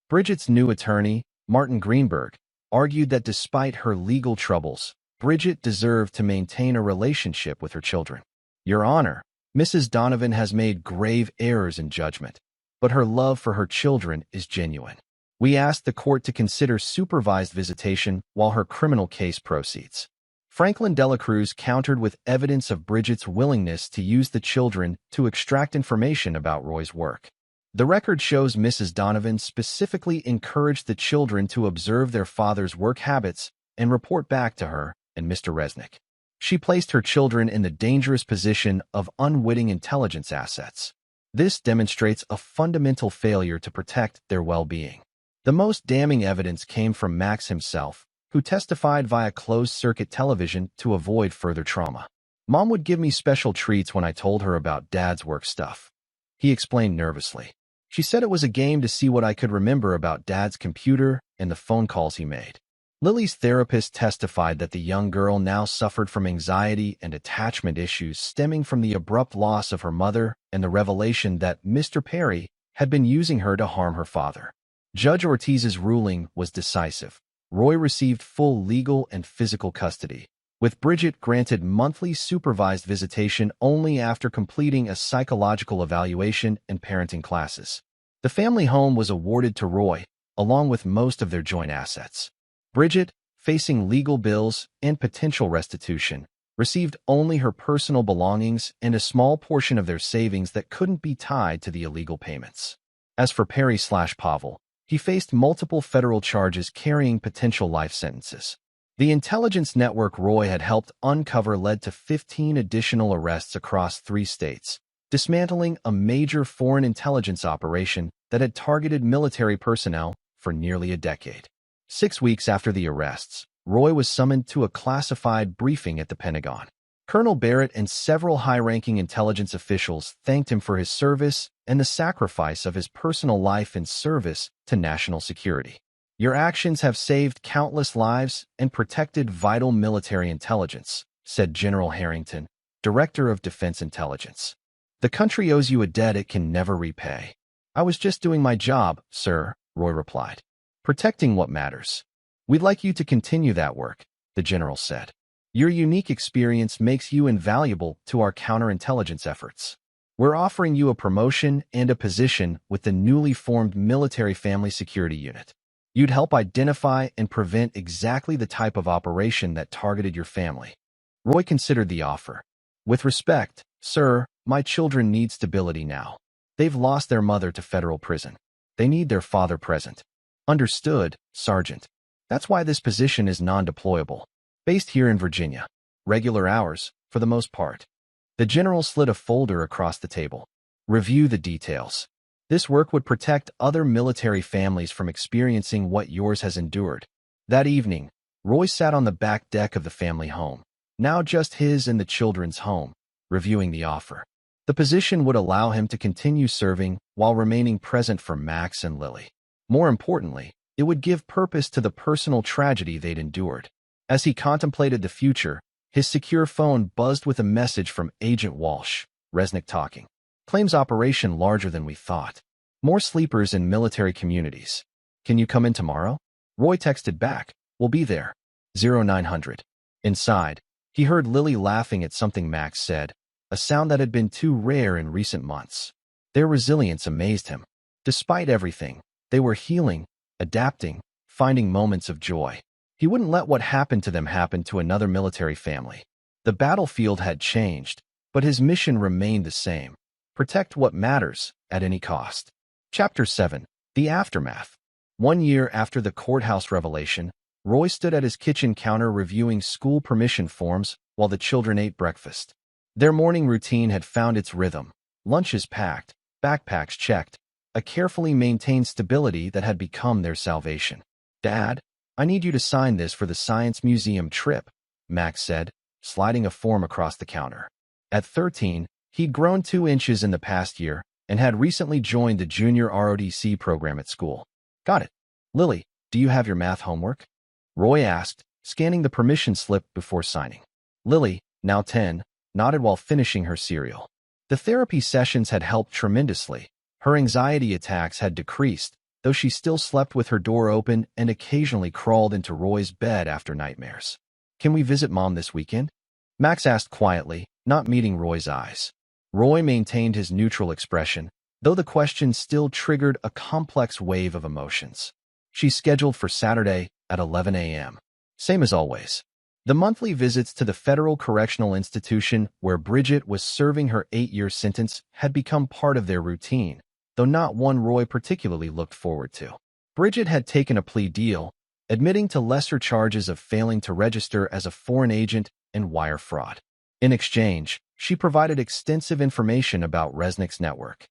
Bridget's new attorney, Martin Greenberg, argued that despite her legal troubles, Bridget deserved to maintain a relationship with her children. "Your Honor, Mrs. Donovan has made grave errors in judgment, but her love for her children is genuine. We ask the court to consider supervised visitation while her criminal case proceeds." Franklin Delacruz countered with evidence of Bridget's willingness to use the children to extract information about Roy's work. The record shows Mrs. Donovan specifically encouraged the children to observe their father's work habits and report back to her and Mr. Resnick. She placed her children in the dangerous position of unwitting intelligence assets. This demonstrates a fundamental failure to protect their well-being. The most damning evidence came from Max himself, who testified via closed-circuit television to avoid further trauma. "Mom would give me special treats when I told her about Dad's work stuff," he explained nervously. "She said it was a game to see what I could remember about Dad's computer and the phone calls he made." Lily's therapist testified that the young girl now suffered from anxiety and attachment issues stemming from the abrupt loss of her mother and the revelation that Mr. Perry had been using her to harm her father. Judge Ortiz's ruling was decisive. Roy received full legal and physical custody, with Bridget granted monthly supervised visitation only after completing a psychological evaluation and parenting classes. The family home was awarded to Roy, along with most of their joint assets. Bridget, facing legal bills and potential restitution, received only her personal belongings and a small portion of their savings that couldn't be tied to the illegal payments. As for Perry/Pavel, he faced multiple federal charges carrying potential life sentences. The intelligence network Roy had helped uncover led to 15 additional arrests across 3 states, dismantling a major foreign intelligence operation that had targeted military personnel for nearly a decade. 6 weeks after the arrests, Roy was summoned to a classified briefing at the Pentagon. Colonel Barrett and several high-ranking intelligence officials thanked him for his service and the sacrifice of his personal life in service to national security. "Your actions have saved countless lives and protected vital military intelligence," said General Harrington, Director of Defense Intelligence. "The country owes you a debt it can never repay." "I was just doing my job, sir," Roy replied. "Protecting what matters." "We'd like you to continue that work," the general said. "Your unique experience makes you invaluable to our counterintelligence efforts. We're offering you a promotion and a position with the newly formed Military Family Security Unit. You'd help identify and prevent exactly the type of operation that targeted your family." Roy considered the offer. "With respect, sir, my children need stability now. They've lost their mother to federal prison. They need their father present." "Understood, Sergeant. That's why this position is non-deployable. Based here in Virginia. Regular hours, for the most part." The general slid a folder across the table. Review the details. This work would protect other military families from experiencing what yours has endured. That evening, Roy sat on the back deck of the family home, now just his and the children's home, reviewing the offer. The position would allow him to continue serving while remaining present for Max and Lily. More importantly, it would give purpose to the personal tragedy they'd endured. As he contemplated the future, his secure phone buzzed with a message from Agent Walsh. Resnick talking. Claims operation larger than we thought. More sleepers in military communities. Can you come in tomorrow? Roy texted back. We'll be there. 0900. Inside, he heard Lily laughing at something Max said, a sound that had been too rare in recent months. Their resilience amazed him. Despite everything, they were healing, adapting, finding moments of joy. He wouldn't let what happened to them happen to another military family. The battlefield had changed, but his mission remained the same. Protect what matters, at any cost. Chapter 7. The Aftermath. 1 year after the courthouse revelation, Roy stood at his kitchen counter reviewing school permission forms while the children ate breakfast. Their morning routine had found its rhythm. Lunches packed, backpacks checked, a carefully maintained stability that had become their salvation. Dad, I need you to sign this for the Science Museum trip, Max said, sliding a form across the counter. At 13, he'd grown 2 inches in the past year and had recently joined the junior ROTC program at school. Got it. Lily, do you have your math homework? Roy asked, scanning the permission slip before signing. Lily, now 10, nodded while finishing her cereal. The therapy sessions had helped tremendously. Her anxiety attacks had decreased, though she still slept with her door open and occasionally crawled into Roy's bed after nightmares. Can we visit Mom this weekend? Max asked quietly, not meeting Roy's eyes. Roy maintained his neutral expression, though the question still triggered a complex wave of emotions. She's scheduled for Saturday at 11 a.m. Same as always. The monthly visits to the Federal Correctional Institution where Bridget was serving her 8-year sentence had become part of their routine, though not one Roy particularly looked forward to. Bridget had taken a plea deal, admitting to lesser charges of failing to register as a foreign agent and wire fraud. In exchange, she provided extensive information about Resnick's network.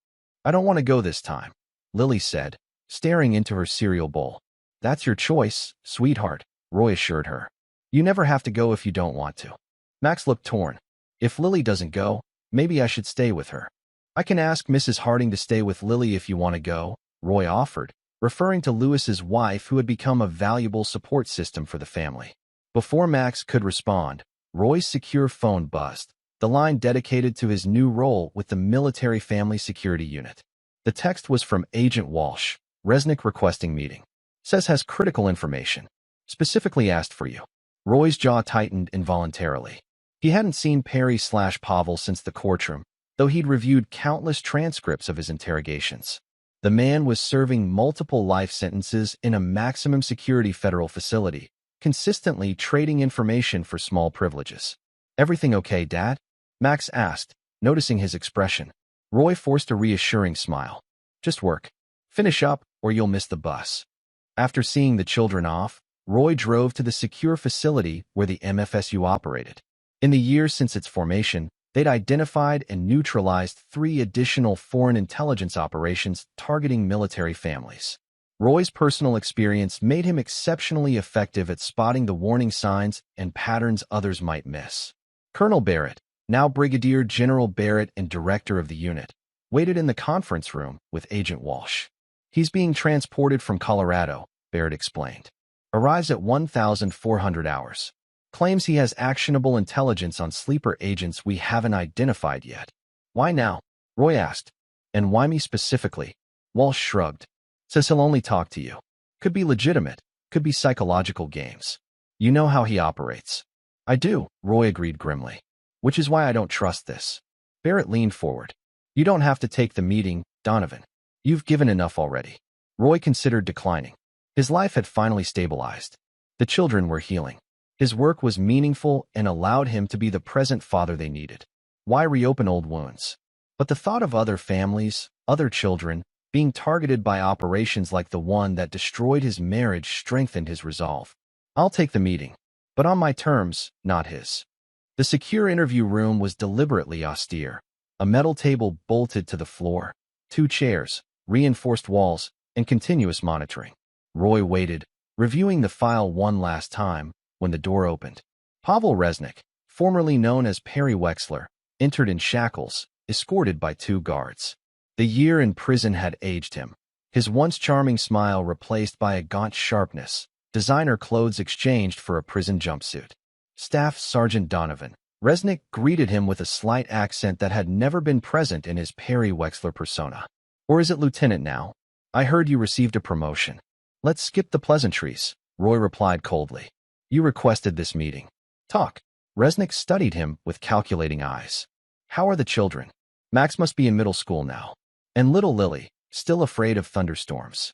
I don't want to go this time, Lily said, staring into her cereal bowl. That's your choice, sweetheart, Roy assured her. You never have to go if you don't want to. Max looked torn. If Lily doesn't go, maybe I should stay with her. I can ask Mrs. Harding to stay with Lily if you want to go, Roy offered, referring to Lewis's wife who had become a valuable support system for the family. Before Max could respond, Roy's secure phone buzzed, the line dedicated to his new role with the Military Family Security Unit. The text was from Agent Walsh. Resnick requesting meeting. Says has critical information. Specifically asked for you. Roy's jaw tightened involuntarily. He hadn't seen Perry/Pavel since the courtroom, though he'd reviewed countless transcripts of his interrogations. The man was serving multiple life sentences in a maximum security federal facility, consistently trading information for small privileges. Everything okay, Dad? Max asked, noticing his expression. Roy forced a reassuring smile. Just work. Finish up, or you'll miss the bus. After seeing the children off, Roy drove to the secure facility where the MFSU operated. In the years since its formation, they'd identified and neutralized 3 additional foreign intelligence operations targeting military families. Roy's personal experience made him exceptionally effective at spotting the warning signs and patterns others might miss. Colonel Barrett, now Brigadier General Barrett and director of the unit, waited in the conference room with Agent Walsh. He's being transported from Colorado, Barrett explained. Arrives at 1,400 hours. Claims he has actionable intelligence on sleeper agents we haven't identified yet. Why now? Roy asked. And why me specifically? Walsh shrugged. Says he'll only talk to you. Could be legitimate, could be psychological games. You know how he operates. I do, Roy agreed grimly. Which is why I don't trust this. Barrett leaned forward. You don't have to take the meeting, Donovan. You've given enough already. Roy considered declining. His life had finally stabilized. The children were healing. His work was meaningful and allowed him to be the present father they needed. Why reopen old wounds? But the thought of other families, other children, being targeted by operations like the one that destroyed his marriage strengthened his resolve. I'll take the meeting, but on my terms, not his. The secure interview room was deliberately austere. A metal table bolted to the floor, 2 chairs, reinforced walls, and continuous monitoring. Roy waited, reviewing the file one last time, when the door opened. Pavel Resnick, formerly known as Perry Wexler, entered in shackles, escorted by 2 guards. The year in prison had aged him. His once charming smile replaced by a gaunt sharpness, designer clothes exchanged for a prison jumpsuit. Staff Sergeant Donovan. Resnick greeted him with a slight accent that had never been present in his Perry Wexler persona. Or is it Lieutenant now? I heard you received a promotion. Let's skip the pleasantries, Roy replied coldly. You requested this meeting. Talk. Resnick studied him with calculating eyes. How are the children? Max must be in middle school now. And little Lily, still afraid of thunderstorms.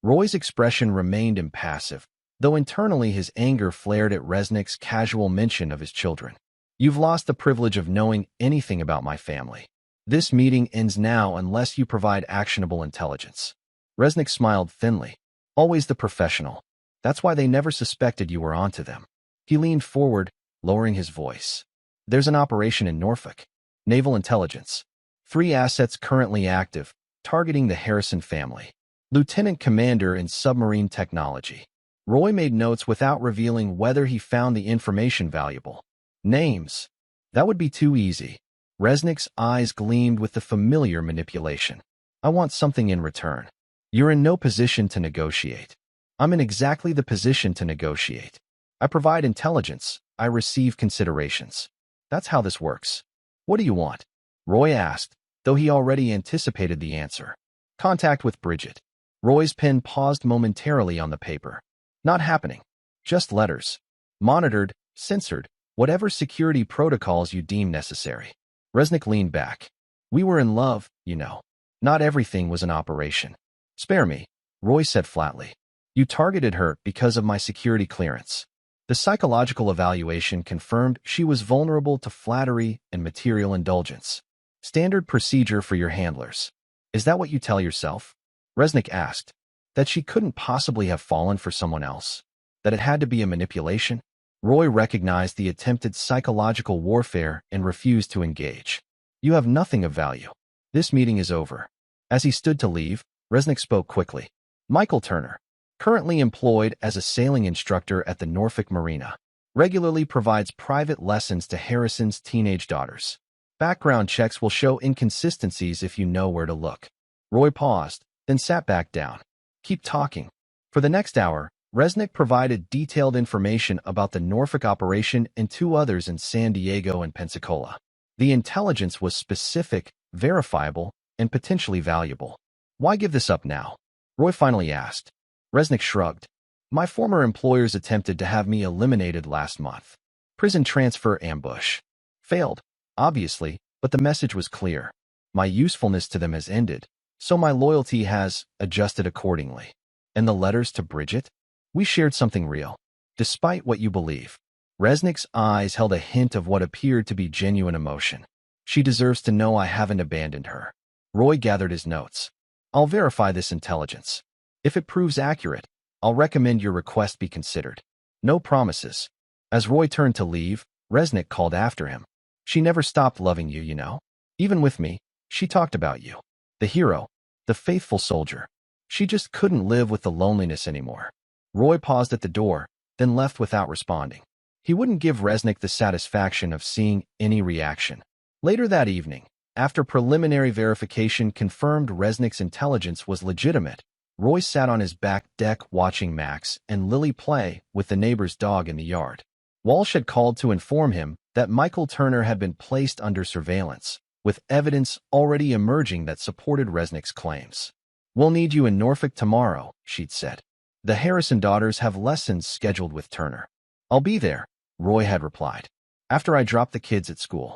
Roy's expression remained impassive, though internally his anger flared at Resnick's casual mention of his children. You've lost the privilege of knowing anything about my family. This meeting ends now unless you provide actionable intelligence. Resnick smiled thinly. Always the professional. That's why they never suspected you were onto them. He leaned forward, lowering his voice. There's an operation in Norfolk. Naval Intelligence. 3 assets currently active, targeting the Harrison family. Lieutenant Commander in Submarine Technology. Roy made notes without revealing whether he found the information valuable. Names. That would be too easy. Resnick's eyes gleamed with the familiar manipulation. I want something in return. You're in no position to negotiate. I'm in exactly the position to negotiate. I provide intelligence. I receive considerations. That's how this works. What do you want? Roy asked, though he already anticipated the answer. Contact with Bridget. Roy's pen paused momentarily on the paper. Not happening. Just letters. Monitored, censored, whatever security protocols you deem necessary. Resnick leaned back. We were in love, you know. Not everything was an operation. Spare me, Roy said flatly. You targeted her because of my security clearance. The psychological evaluation confirmed she was vulnerable to flattery and material indulgence. Standard procedure for your handlers. Is that what you tell yourself? Resnick asked. That she couldn't possibly have fallen for someone else? That it had to be a manipulation? Roy recognized the attempted psychological warfare and refused to engage. You have nothing of value. This meeting is over. As he stood to leave, Resnick spoke quickly. Michael Turner, currently employed as a sailing instructor at the Norfolk Marina, regularly provides private lessons to Harrison's teenage daughters. Background checks will show inconsistencies if you know where to look. Roy paused, then sat back down. Keep talking. For the next hour, Resnick provided detailed information about the Norfolk operation and 2 others in San Diego and Pensacola. The intelligence was specific, verifiable, and potentially valuable. Why give this up now? Roy finally asked. Resnick shrugged. My former employers attempted to have me eliminated last month. Prison transfer ambush. Failed, obviously, but the message was clear. My usefulness to them has ended, so my loyalty has adjusted accordingly. And the letters to Bridget? We shared something real. Despite what you believe. Resnick's eyes held a hint of what appeared to be genuine emotion. She deserves to know I haven't abandoned her. Roy gathered his notes. I'll verify this intelligence. If it proves accurate, I'll recommend your request be considered. No promises. As Roy turned to leave, Resnick called after him. She never stopped loving you, you know. Even with me, she talked about you. The hero, the faithful soldier. She just couldn't live with the loneliness anymore. Roy paused at the door, then left without responding. He wouldn't give Resnick the satisfaction of seeing any reaction. Later that evening, after preliminary verification confirmed Resnick's intelligence was legitimate, Roy sat on his back deck watching Max and Lily play with the neighbor's dog in the yard. Walsh had called to inform him that Michael Turner had been placed under surveillance, with evidence already emerging that supported Resnick's claims. We'll need you in Norfolk tomorrow, she'd said. The Harrison daughters have lessons scheduled with Turner. I'll be there, Roy had replied, after I drop the kids at school.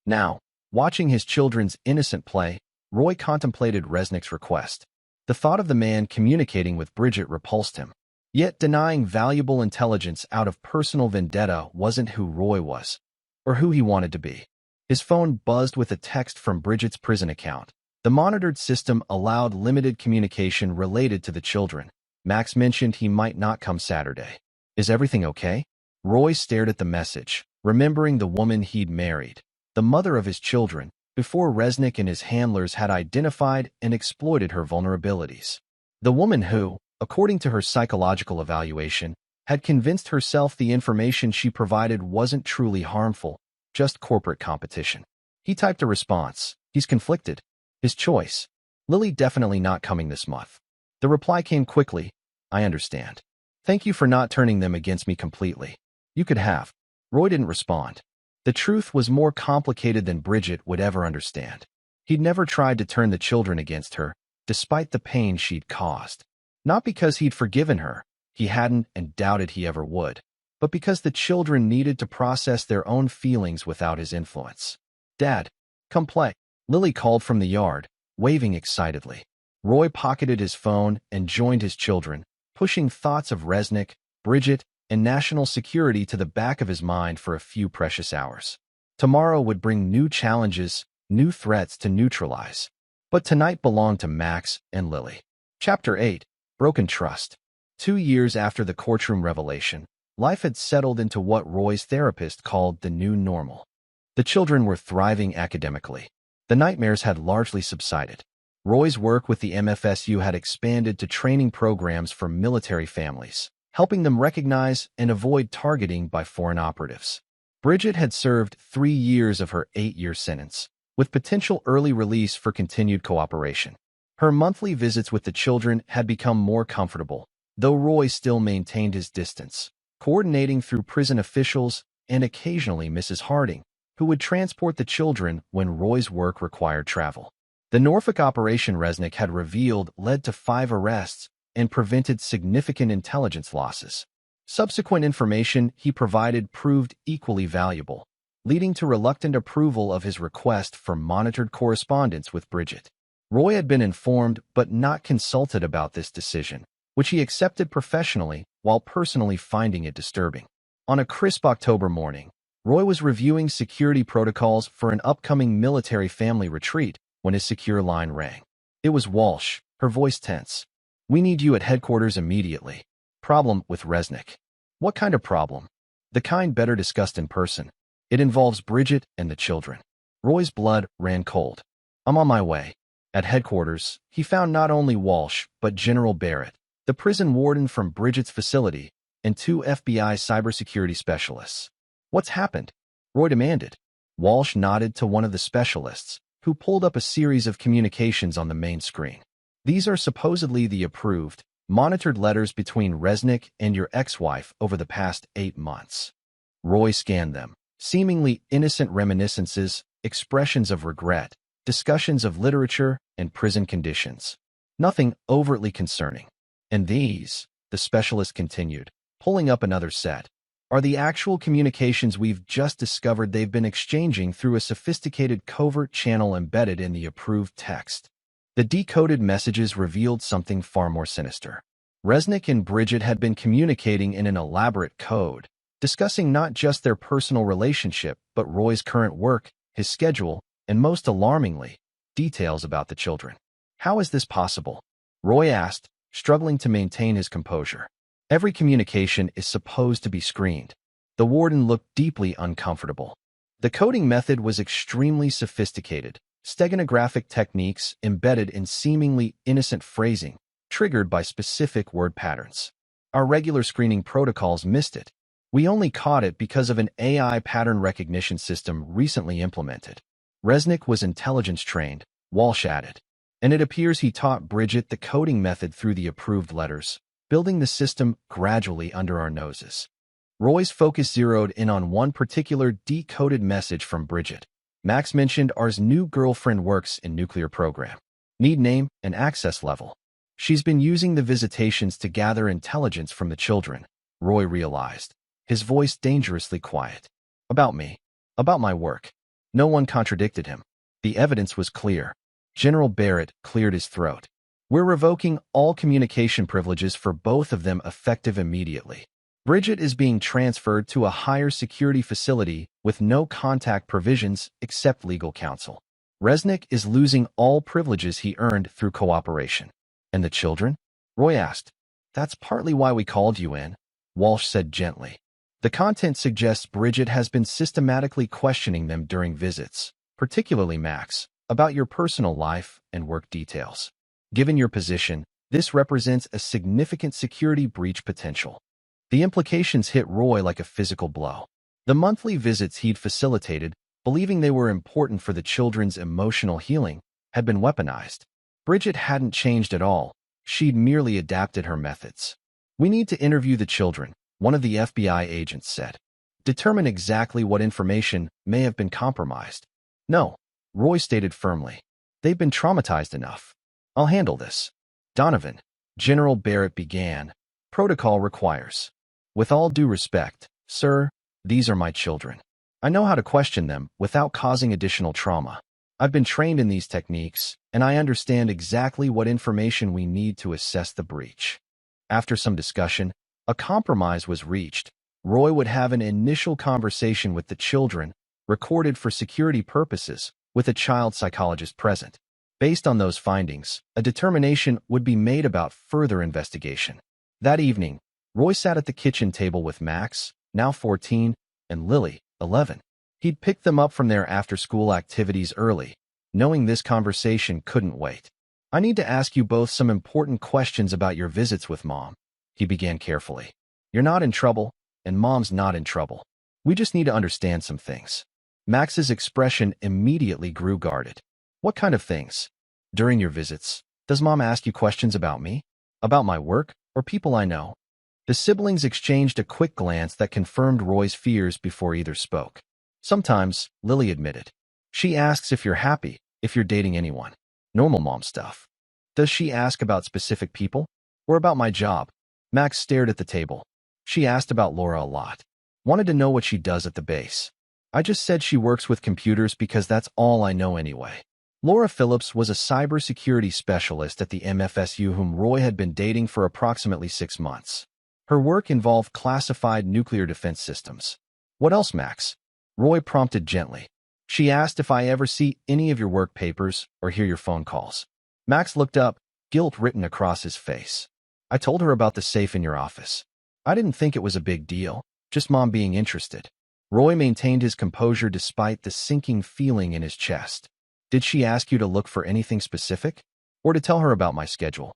Now, watching his children's innocent play, Roy contemplated Resnick's request. The thought of the man communicating with Bridget repulsed him. Yet denying valuable intelligence out of personal vendetta wasn't who Roy was, or who he wanted to be. His phone buzzed with a text from Bridget's prison account. The monitored system allowed limited communication related to the children. Max mentioned he might not come Saturday. Is everything okay? Roy stared at the message, remembering the woman he'd married, the mother of his children, before Resnick and his handlers had identified and exploited her vulnerabilities. The woman who, according to her psychological evaluation, had convinced herself the information she provided wasn't truly harmful, just corporate competition. He typed a response. He's conflicted. His choice. Lily definitely not coming this month. The reply came quickly. I understand. Thank you for not turning them against me completely. You could have. Roy didn't respond. The truth was more complicated than Bridget would ever understand. He'd never tried to turn the children against her, despite the pain she'd caused. Not because he'd forgiven her, he hadn't and doubted he ever would, but because the children needed to process their own feelings without his influence. Dad, come play. Lily called from the yard, waving excitedly. Roy pocketed his phone and joined his children, pushing thoughts of Resnick, Bridget, and national security to the back of his mind for a few precious hours. Tomorrow would bring new challenges, new threats to neutralize. But tonight belonged to Max and Lily. Chapter 8. Broken Trust. 2 years after the courtroom revelation, life had settled into what Roy's therapist called the new normal. The children were thriving academically. The nightmares had largely subsided. Roy's work with the MFSU had expanded to training programs for military families, helping them recognize and avoid targeting by foreign operatives. Bridget had served 3 years of her 8-year sentence, with potential early release for continued cooperation. Her monthly visits with the children had become more comfortable, though Roy still maintained his distance, coordinating through prison officials and occasionally Mrs. Harding, who would transport the children when Roy's work required travel. The Norfolk operation Resnick had revealed led to 5 arrests and prevented significant intelligence losses. Subsequent information he provided proved equally valuable, leading to reluctant approval of his request for monitored correspondence with Bridget. Roy had been informed but not consulted about this decision, which he accepted professionally while personally finding it disturbing. On a crisp October morning, Roy was reviewing security protocols for an upcoming military family retreat when his secure line rang. It was Walsh, her voice tense. We need you at headquarters immediately. Problem with Resnick. What kind of problem? The kind better discussed in person. It involves Bridget and the children. Roy's blood ran cold. I'm on my way. At headquarters, he found not only Walsh, but General Barrett, the prison warden from Bridget's facility, and 2 FBI cybersecurity specialists. What's happened? Roy demanded. Walsh nodded to one of the specialists, who pulled up a series of communications on the main screen. These are supposedly the approved, monitored letters between Resnick and your ex-wife over the past 8 months. Roy scanned them, seemingly innocent reminiscences, expressions of regret, discussions of literature and prison conditions. Nothing overtly concerning. And these, the specialist continued, pulling up another set, are the actual communications we've just discovered they've been exchanging through a sophisticated covert channel embedded in the approved text. The decoded messages revealed something far more sinister. Resnick and Bridget had been communicating in an elaborate code, discussing not just their personal relationship, but Roy's current work, his schedule, and most alarmingly, details about the children. How is this possible? Roy asked, struggling to maintain his composure. Every communication is supposed to be screened. The warden looked deeply uncomfortable. The coding method was extremely sophisticated, steganographic techniques embedded in seemingly innocent phrasing, triggered by specific word patterns. Our regular screening protocols missed it. We only caught it because of an AI pattern recognition system recently implemented. Resnick was intelligence trained, Walsh added, and it appears he taught Bridget the coding method through the approved letters, building the system gradually under our noses. Roy's focus zeroed in on one particular decoded message from Bridget. Max mentioned ours new girlfriend works in nuclear program. Need name and access level. She's been using the visitations to gather intelligence from the children, Roy realized, his voice dangerously quiet. About me. About my work. No one contradicted him. The evidence was clear. General Barrett cleared his throat. We're revoking all communication privileges for both of them effective immediately. Bridget is being transferred to a higher security facility with no contact provisions except legal counsel. Resnick is losing all privileges he earned through cooperation. And the children? Roy asked. That's partly why we called you in, Walsh said gently. The content suggests Bridget has been systematically questioning them during visits, particularly Max, about your personal life and work details. Given your position, this represents a significant security breach potential. The implications hit Roy like a physical blow. The monthly visits he'd facilitated, believing they were important for the children's emotional healing, had been weaponized. Bridget hadn't changed at all. She'd merely adapted her methods. "We need to interview the children," one of the FBI agents said. "Determine exactly what information may have been compromised." "No," Roy stated firmly. "They've been traumatized enough. I'll handle this." "Donovan," General Barrett began, "protocol requires. With all due respect, sir, these are my children. I know how to question them without causing additional trauma. I've been trained in these techniques, and I understand exactly what information we need to assess the breach." After some discussion, a compromise was reached. Roy would have an initial conversation with the children, recorded for security purposes, with a child psychologist present. Based on those findings, a determination would be made about further investigation. That evening, Roy sat at the kitchen table with Max, now 14, and Lily, 11. He'd picked them up from their after-school activities early, knowing this conversation couldn't wait. "I need to ask you both some important questions about your visits with Mom," he began carefully. "You're not in trouble, and Mom's not in trouble. We just need to understand some things." Max's expression immediately grew guarded. "What kind of things? During your visits, does Mom ask you questions about me? About my work, or people I know?" The siblings exchanged a quick glance that confirmed Roy's fears before either spoke. "Sometimes," Lily admitted. "She asks if you're happy, if you're dating anyone. Normal mom stuff." "Does she ask about specific people? Or about my job?" Max stared at the table. "She asked about Laura a lot. Wanted to know what she does at the base. I just said she works with computers because that's all I know anyway." Laura Phillips was a cybersecurity specialist at the MFSU whom Roy had been dating for approximately 6 months. Her work involved classified nuclear defense systems. "What else, Max?" Roy prompted gently. "She asked if I ever see any of your work papers or hear your phone calls." Max looked up, guilt written across his face. "I told her about the safe in your office. I didn't think it was a big deal, just Mom being interested." Roy maintained his composure despite the sinking feeling in his chest. "Did she ask you to look for anything specific? Or to tell her about my schedule?"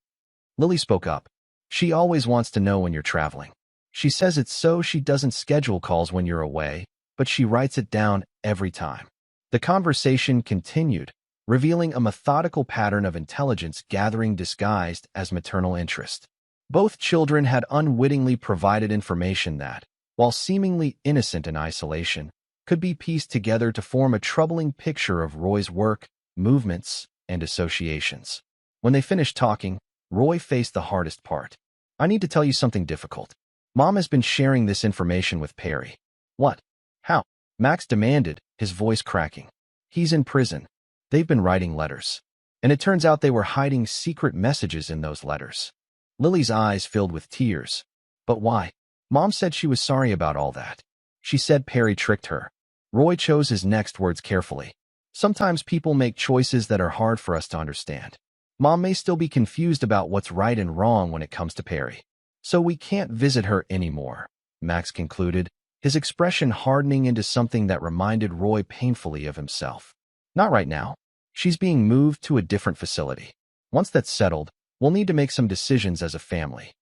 Lily spoke up. "She always wants to know when you're traveling. She says it's so she doesn't schedule calls when you're away, but she writes it down every time." The conversation continued, revealing a methodical pattern of intelligence gathering disguised as maternal interest. Both children had unwittingly provided information that, while seemingly innocent in isolation, could be pieced together to form a troubling picture of Roy's work, movements, and associations. When they finished talking, Roy faced the hardest part. "I need to tell you something difficult. Mom has been sharing this information with Perry." "What? How?" Max demanded, his voice cracking. "He's in prison. They've been writing letters. And it turns out they were hiding secret messages in those letters." Lily's eyes filled with tears. "But why?" "Mom said she was sorry about all that. She said Perry tricked her." Roy chose his next words carefully. "Sometimes people make choices that are hard for us to understand. Mom may still be confused about what's right and wrong when it comes to Perry. So we can't visit her anymore," Max concluded, his expression hardening into something that reminded Roy painfully of himself. "Not right now. She's being moved to a different facility. Once that's settled, we'll need to make some decisions as a family."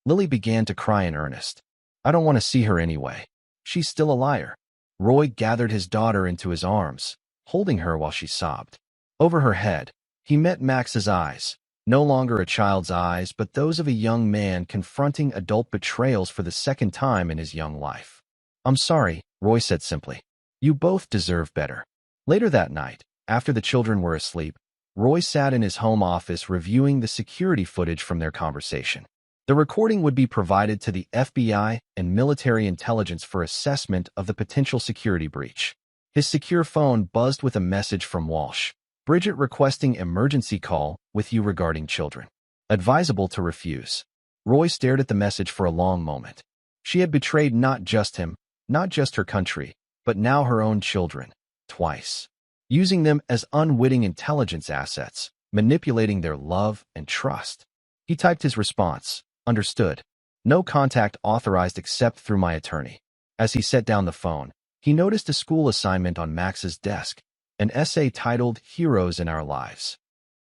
Lily began to cry in earnest. "I don't want to see her anyway. She's still a liar." Roy gathered his daughter into his arms, holding her while she sobbed. Over her head, he met Max's eyes, no longer a child's eyes, but those of a young man confronting adult betrayals for the second time in his young life. "I'm sorry," Roy said simply. "You both deserve better." Later that night, after the children were asleep, Roy sat in his home office reviewing the security footage from their conversation. The recording would be provided to the FBI and military intelligence for assessment of the potential security breach. His secure phone buzzed with a message from Walsh. "Bridget requesting emergency call with you regarding children. Advisable to refuse." Roy stared at the message for a long moment. She had betrayed not just him, not just her country, but now her own children, twice. Using them as unwitting intelligence assets, manipulating their love and trust. He typed his response. "Understood. No contact authorized except through my attorney." As he set down the phone, he noticed a school assignment on Max's desk, an essay titled Heroes in Our Lives.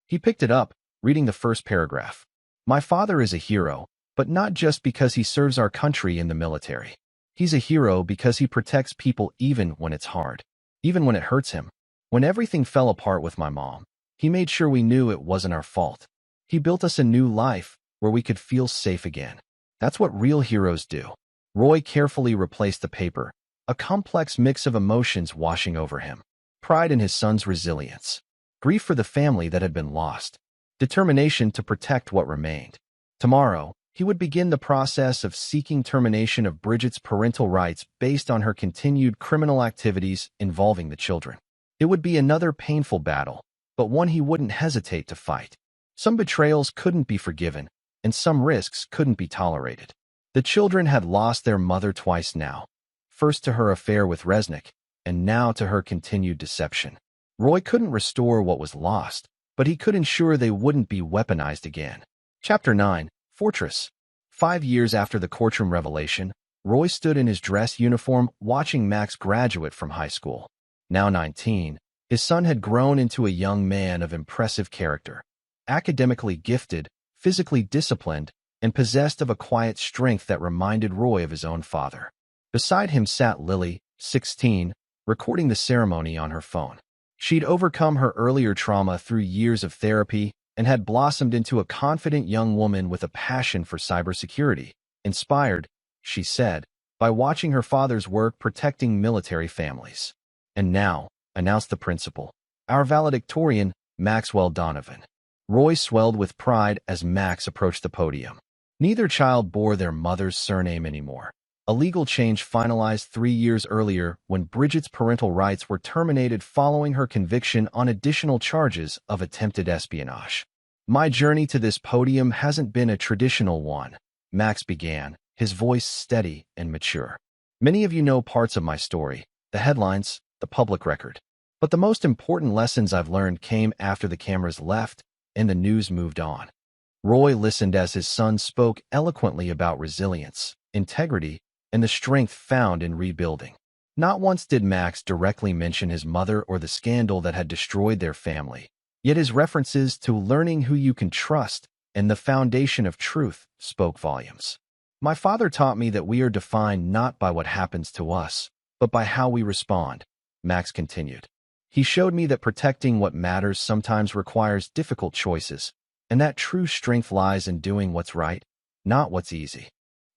He picked it up, reading the first paragraph. My father is a hero, but not just because he serves our country in the military. He's a hero because he protects people even when it's hard, even when it hurts him. When everything fell apart with my mom, he made sure we knew it wasn't our fault. He built us a new life where we could feel safe again. That's what real heroes do. Roy carefully replaced the paper, a complex mix of emotions washing over him. Pride in his son's resilience, grief for the family that had been lost, determination to protect what remained. Tomorrow, he would begin the process of seeking termination of Bridget's parental rights based on her continued criminal activities involving the children. It would be another painful battle, but one he wouldn't hesitate to fight. Some betrayals couldn't be forgiven, and some risks couldn't be tolerated. The children had lost their mother twice now, first to her affair with Resnick, and now to her continued deception. Roy couldn't restore what was lost, but he could ensure they wouldn't be weaponized again. Chapter 9. Fortress. 5 years after the courtroom revelation, Roy stood in his dress uniform watching Max graduate from high school. Now 19, his son had grown into a young man of impressive character, academically gifted, physically disciplined, and possessed of a quiet strength that reminded Roy of his own father. Beside him sat Lily, 16, recording the ceremony on her phone. She'd overcome her earlier trauma through years of therapy and had blossomed into a confident young woman with a passion for cybersecurity, inspired, she said, by watching her father's work protecting military families. And now, announced the principal, our valedictorian, Maxwell Donovan. Roy swelled with pride as Max approached the podium. Neither child bore their mother's surname anymore. A legal change finalized 3 years earlier when Bridget's parental rights were terminated following her conviction on additional charges of attempted espionage. My journey to this podium hasn't been a traditional one, Max began, his voice steady and mature. Many of you know parts of my story, the headlines, the public record. But the most important lessons I've learned came after the cameras left and the news moved on. Roy listened as his son spoke eloquently about resilience, integrity, and the strength found in rebuilding. Not once did Max directly mention his mother or the scandal that had destroyed their family, yet his references to learning who you can trust and the foundation of truth spoke volumes. My father taught me that we are defined not by what happens to us, but by how we respond, Max continued. He showed me that protecting what matters sometimes requires difficult choices, and that true strength lies in doing what's right, not what's easy.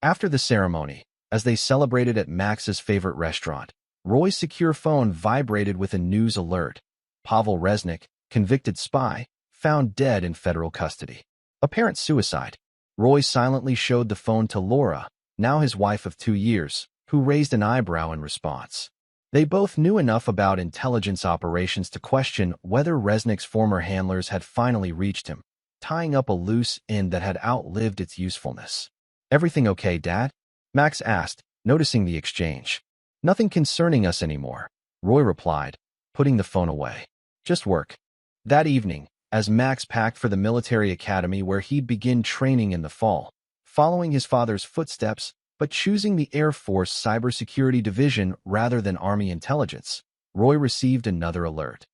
After the ceremony, as they celebrated at Max's favorite restaurant, Roy's secure phone vibrated with a news alert. Pavel Resnick, convicted spy, found dead in federal custody. Apparent suicide. Roy silently showed the phone to Laura, now his wife of 2 years, who raised an eyebrow in response. They both knew enough about intelligence operations to question whether Resnick's former handlers had finally reached him, tying up a loose end that had outlived its usefulness. Everything okay, Dad? Max asked, noticing the exchange. Nothing concerning us anymore, Roy replied, putting the phone away. Just work. That evening, as Max packed for the military academy where he'd begin training in the fall, following his father's footsteps, but choosing the Air Force Cybersecurity Division rather than Army Intelligence, Roy received another alert.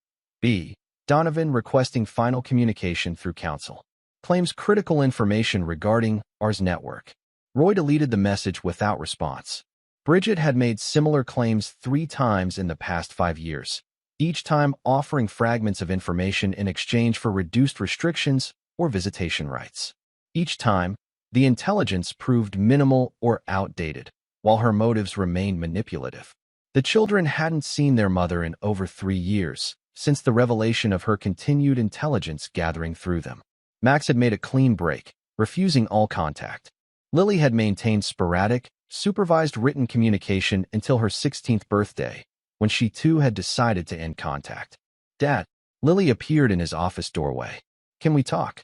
B. Donovan requesting final communication through counsel. Claims critical information regarding Ars network. Roy deleted the message without response. Bridget had made similar claims 3 times in the past 5 years, each time offering fragments of information in exchange for reduced restrictions or visitation rights. Each time, the intelligence proved minimal or outdated, while her motives remained manipulative. The children hadn't seen their mother in over 3 years, since the revelation of her continued intelligence gathering through them. Max had made a clean break, refusing all contact. Lily had maintained sporadic, supervised written communication until her 16th birthday, when she too had decided to end contact. Dad, Lily appeared in his office doorway. Can we talk?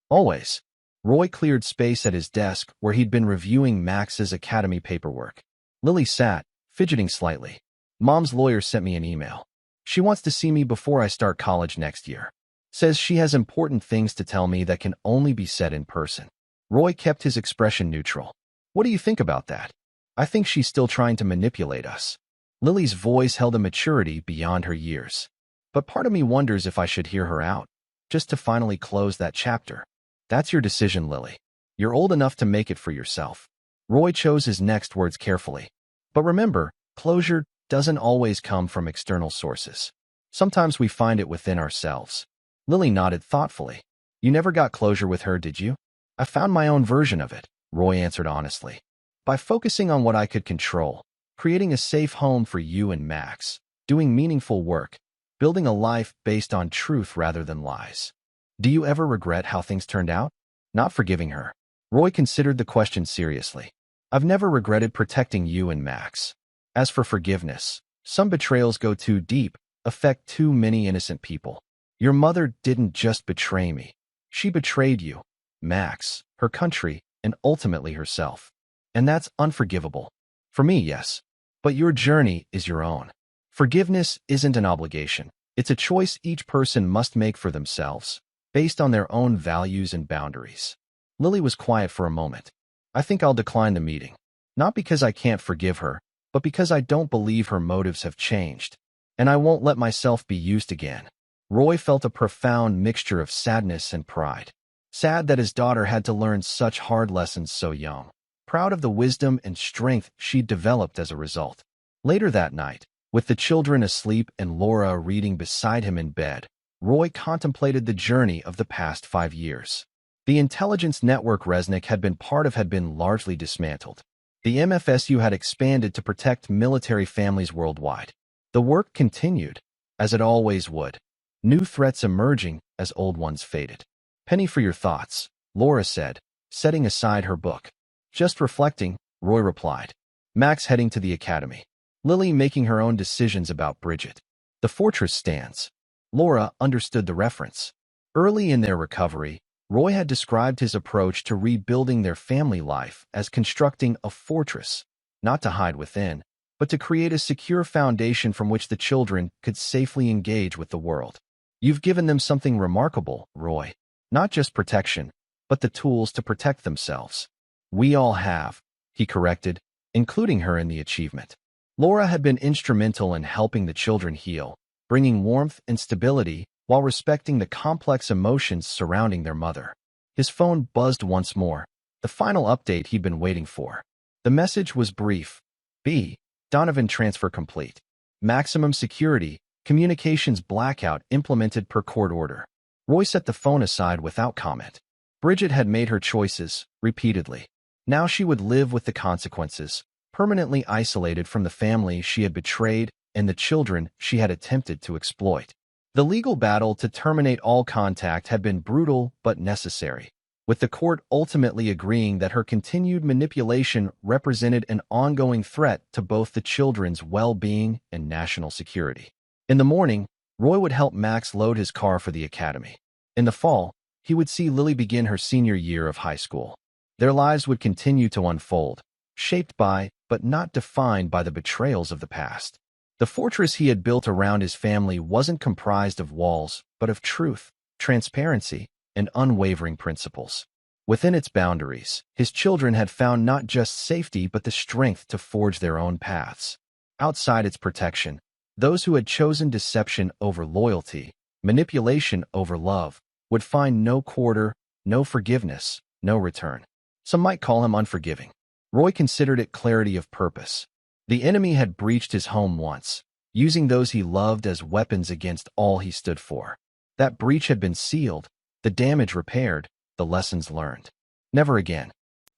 Always. Roy cleared space at his desk where he'd been reviewing Max's academy paperwork. Lily sat, fidgeting slightly. Mom's lawyer sent me an email. She wants to see me before I start college next year. Says she has important things to tell me that can only be said in person. Roy kept his expression neutral. What do you think about that? I think she's still trying to manipulate us. Lily's voice held a maturity beyond her years. But part of me wonders if I should hear her out, just to finally close that chapter. That's your decision, Lily. You're old enough to make it for yourself. Roy chose his next words carefully. But remember, closure doesn't always come from external sources. Sometimes we find it within ourselves. Lily nodded thoughtfully. You never got closure with her, did you? I found my own version of it, Roy answered honestly. By focusing on what I could control, creating a safe home for you and Max, doing meaningful work, building a life based on truth rather than lies. Do you ever regret how things turned out? Not forgiving her. Roy considered the question seriously. I've never regretted protecting you and Max. As for forgiveness, some betrayals go too deep, affect too many innocent people. Your mother didn't just betray me. She betrayed you, Max, her country, and ultimately herself. And that's unforgivable. For me, yes. But your journey is your own. Forgiveness isn't an obligation. It's a choice each person must make for themselves, based on their own values and boundaries. Lily was quiet for a moment. I think I'll decline the meeting. Not because I can't forgive her, but because I don't believe her motives have changed. And I won't let myself be used again. Roy felt a profound mixture of sadness and pride. Sad that his daughter had to learn such hard lessons so young. Proud of the wisdom and strength she'd developed as a result. Later that night, with the children asleep and Laura reading beside him in bed, Roy contemplated the journey of the past 5 years. The intelligence network Resnick had been part of had been largely dismantled. The MFSU had expanded to protect military families worldwide. The work continued, as it always would. New threats emerging as old ones faded. Penny for your thoughts, Laura said, setting aside her book. Just reflecting, Roy replied. Max heading to the academy. Lily making her own decisions about Bridget. The fortress stands. Laura understood the reference. Early in their recovery, Roy had described his approach to rebuilding their family life as constructing a fortress, not to hide within, but to create a secure foundation from which the children could safely engage with the world. You've given them something remarkable, Roy. Not just protection, but the tools to protect themselves. We all have, he corrected, including her in the achievement. Laura had been instrumental in helping the children heal, bringing warmth and stability while respecting the complex emotions surrounding their mother. His phone buzzed once more, the final update he'd been waiting for. The message was brief. B. Donovan transfer complete. Maximum security, communications blackout implemented per court order. Roy set the phone aside without comment. Bridget had made her choices, repeatedly. Now she would live with the consequences, permanently isolated from the family she had betrayed and the children she had attempted to exploit. The legal battle to terminate all contact had been brutal but necessary, with the court ultimately agreeing that her continued manipulation represented an ongoing threat to both the children's well-being and national security. In the morning, Roy would help Max load his car for the academy. In the fall, he would see Lily begin her senior year of high school. Their lives would continue to unfold, shaped by, but not defined by the betrayals of the past. The fortress he had built around his family wasn't comprised of walls, but of truth, transparency, and unwavering principles. Within its boundaries, his children had found not just safety but the strength to forge their own paths. Outside its protection, those who had chosen deception over loyalty, manipulation over love, would find no quarter, no forgiveness, no return. Some might call him unforgiving. Roy considered it clarity of purpose. The enemy had breached his home once, using those he loved as weapons against all he stood for. That breach had been sealed, the damage repaired, the lessons learned. Never again.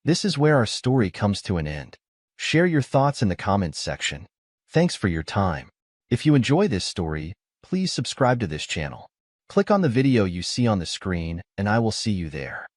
This is where our story comes to an end. Share your thoughts in the comments section. Thanks for your time. If you enjoy this story, please subscribe to this channel. Click on the video you see on the screen, and I will see you there.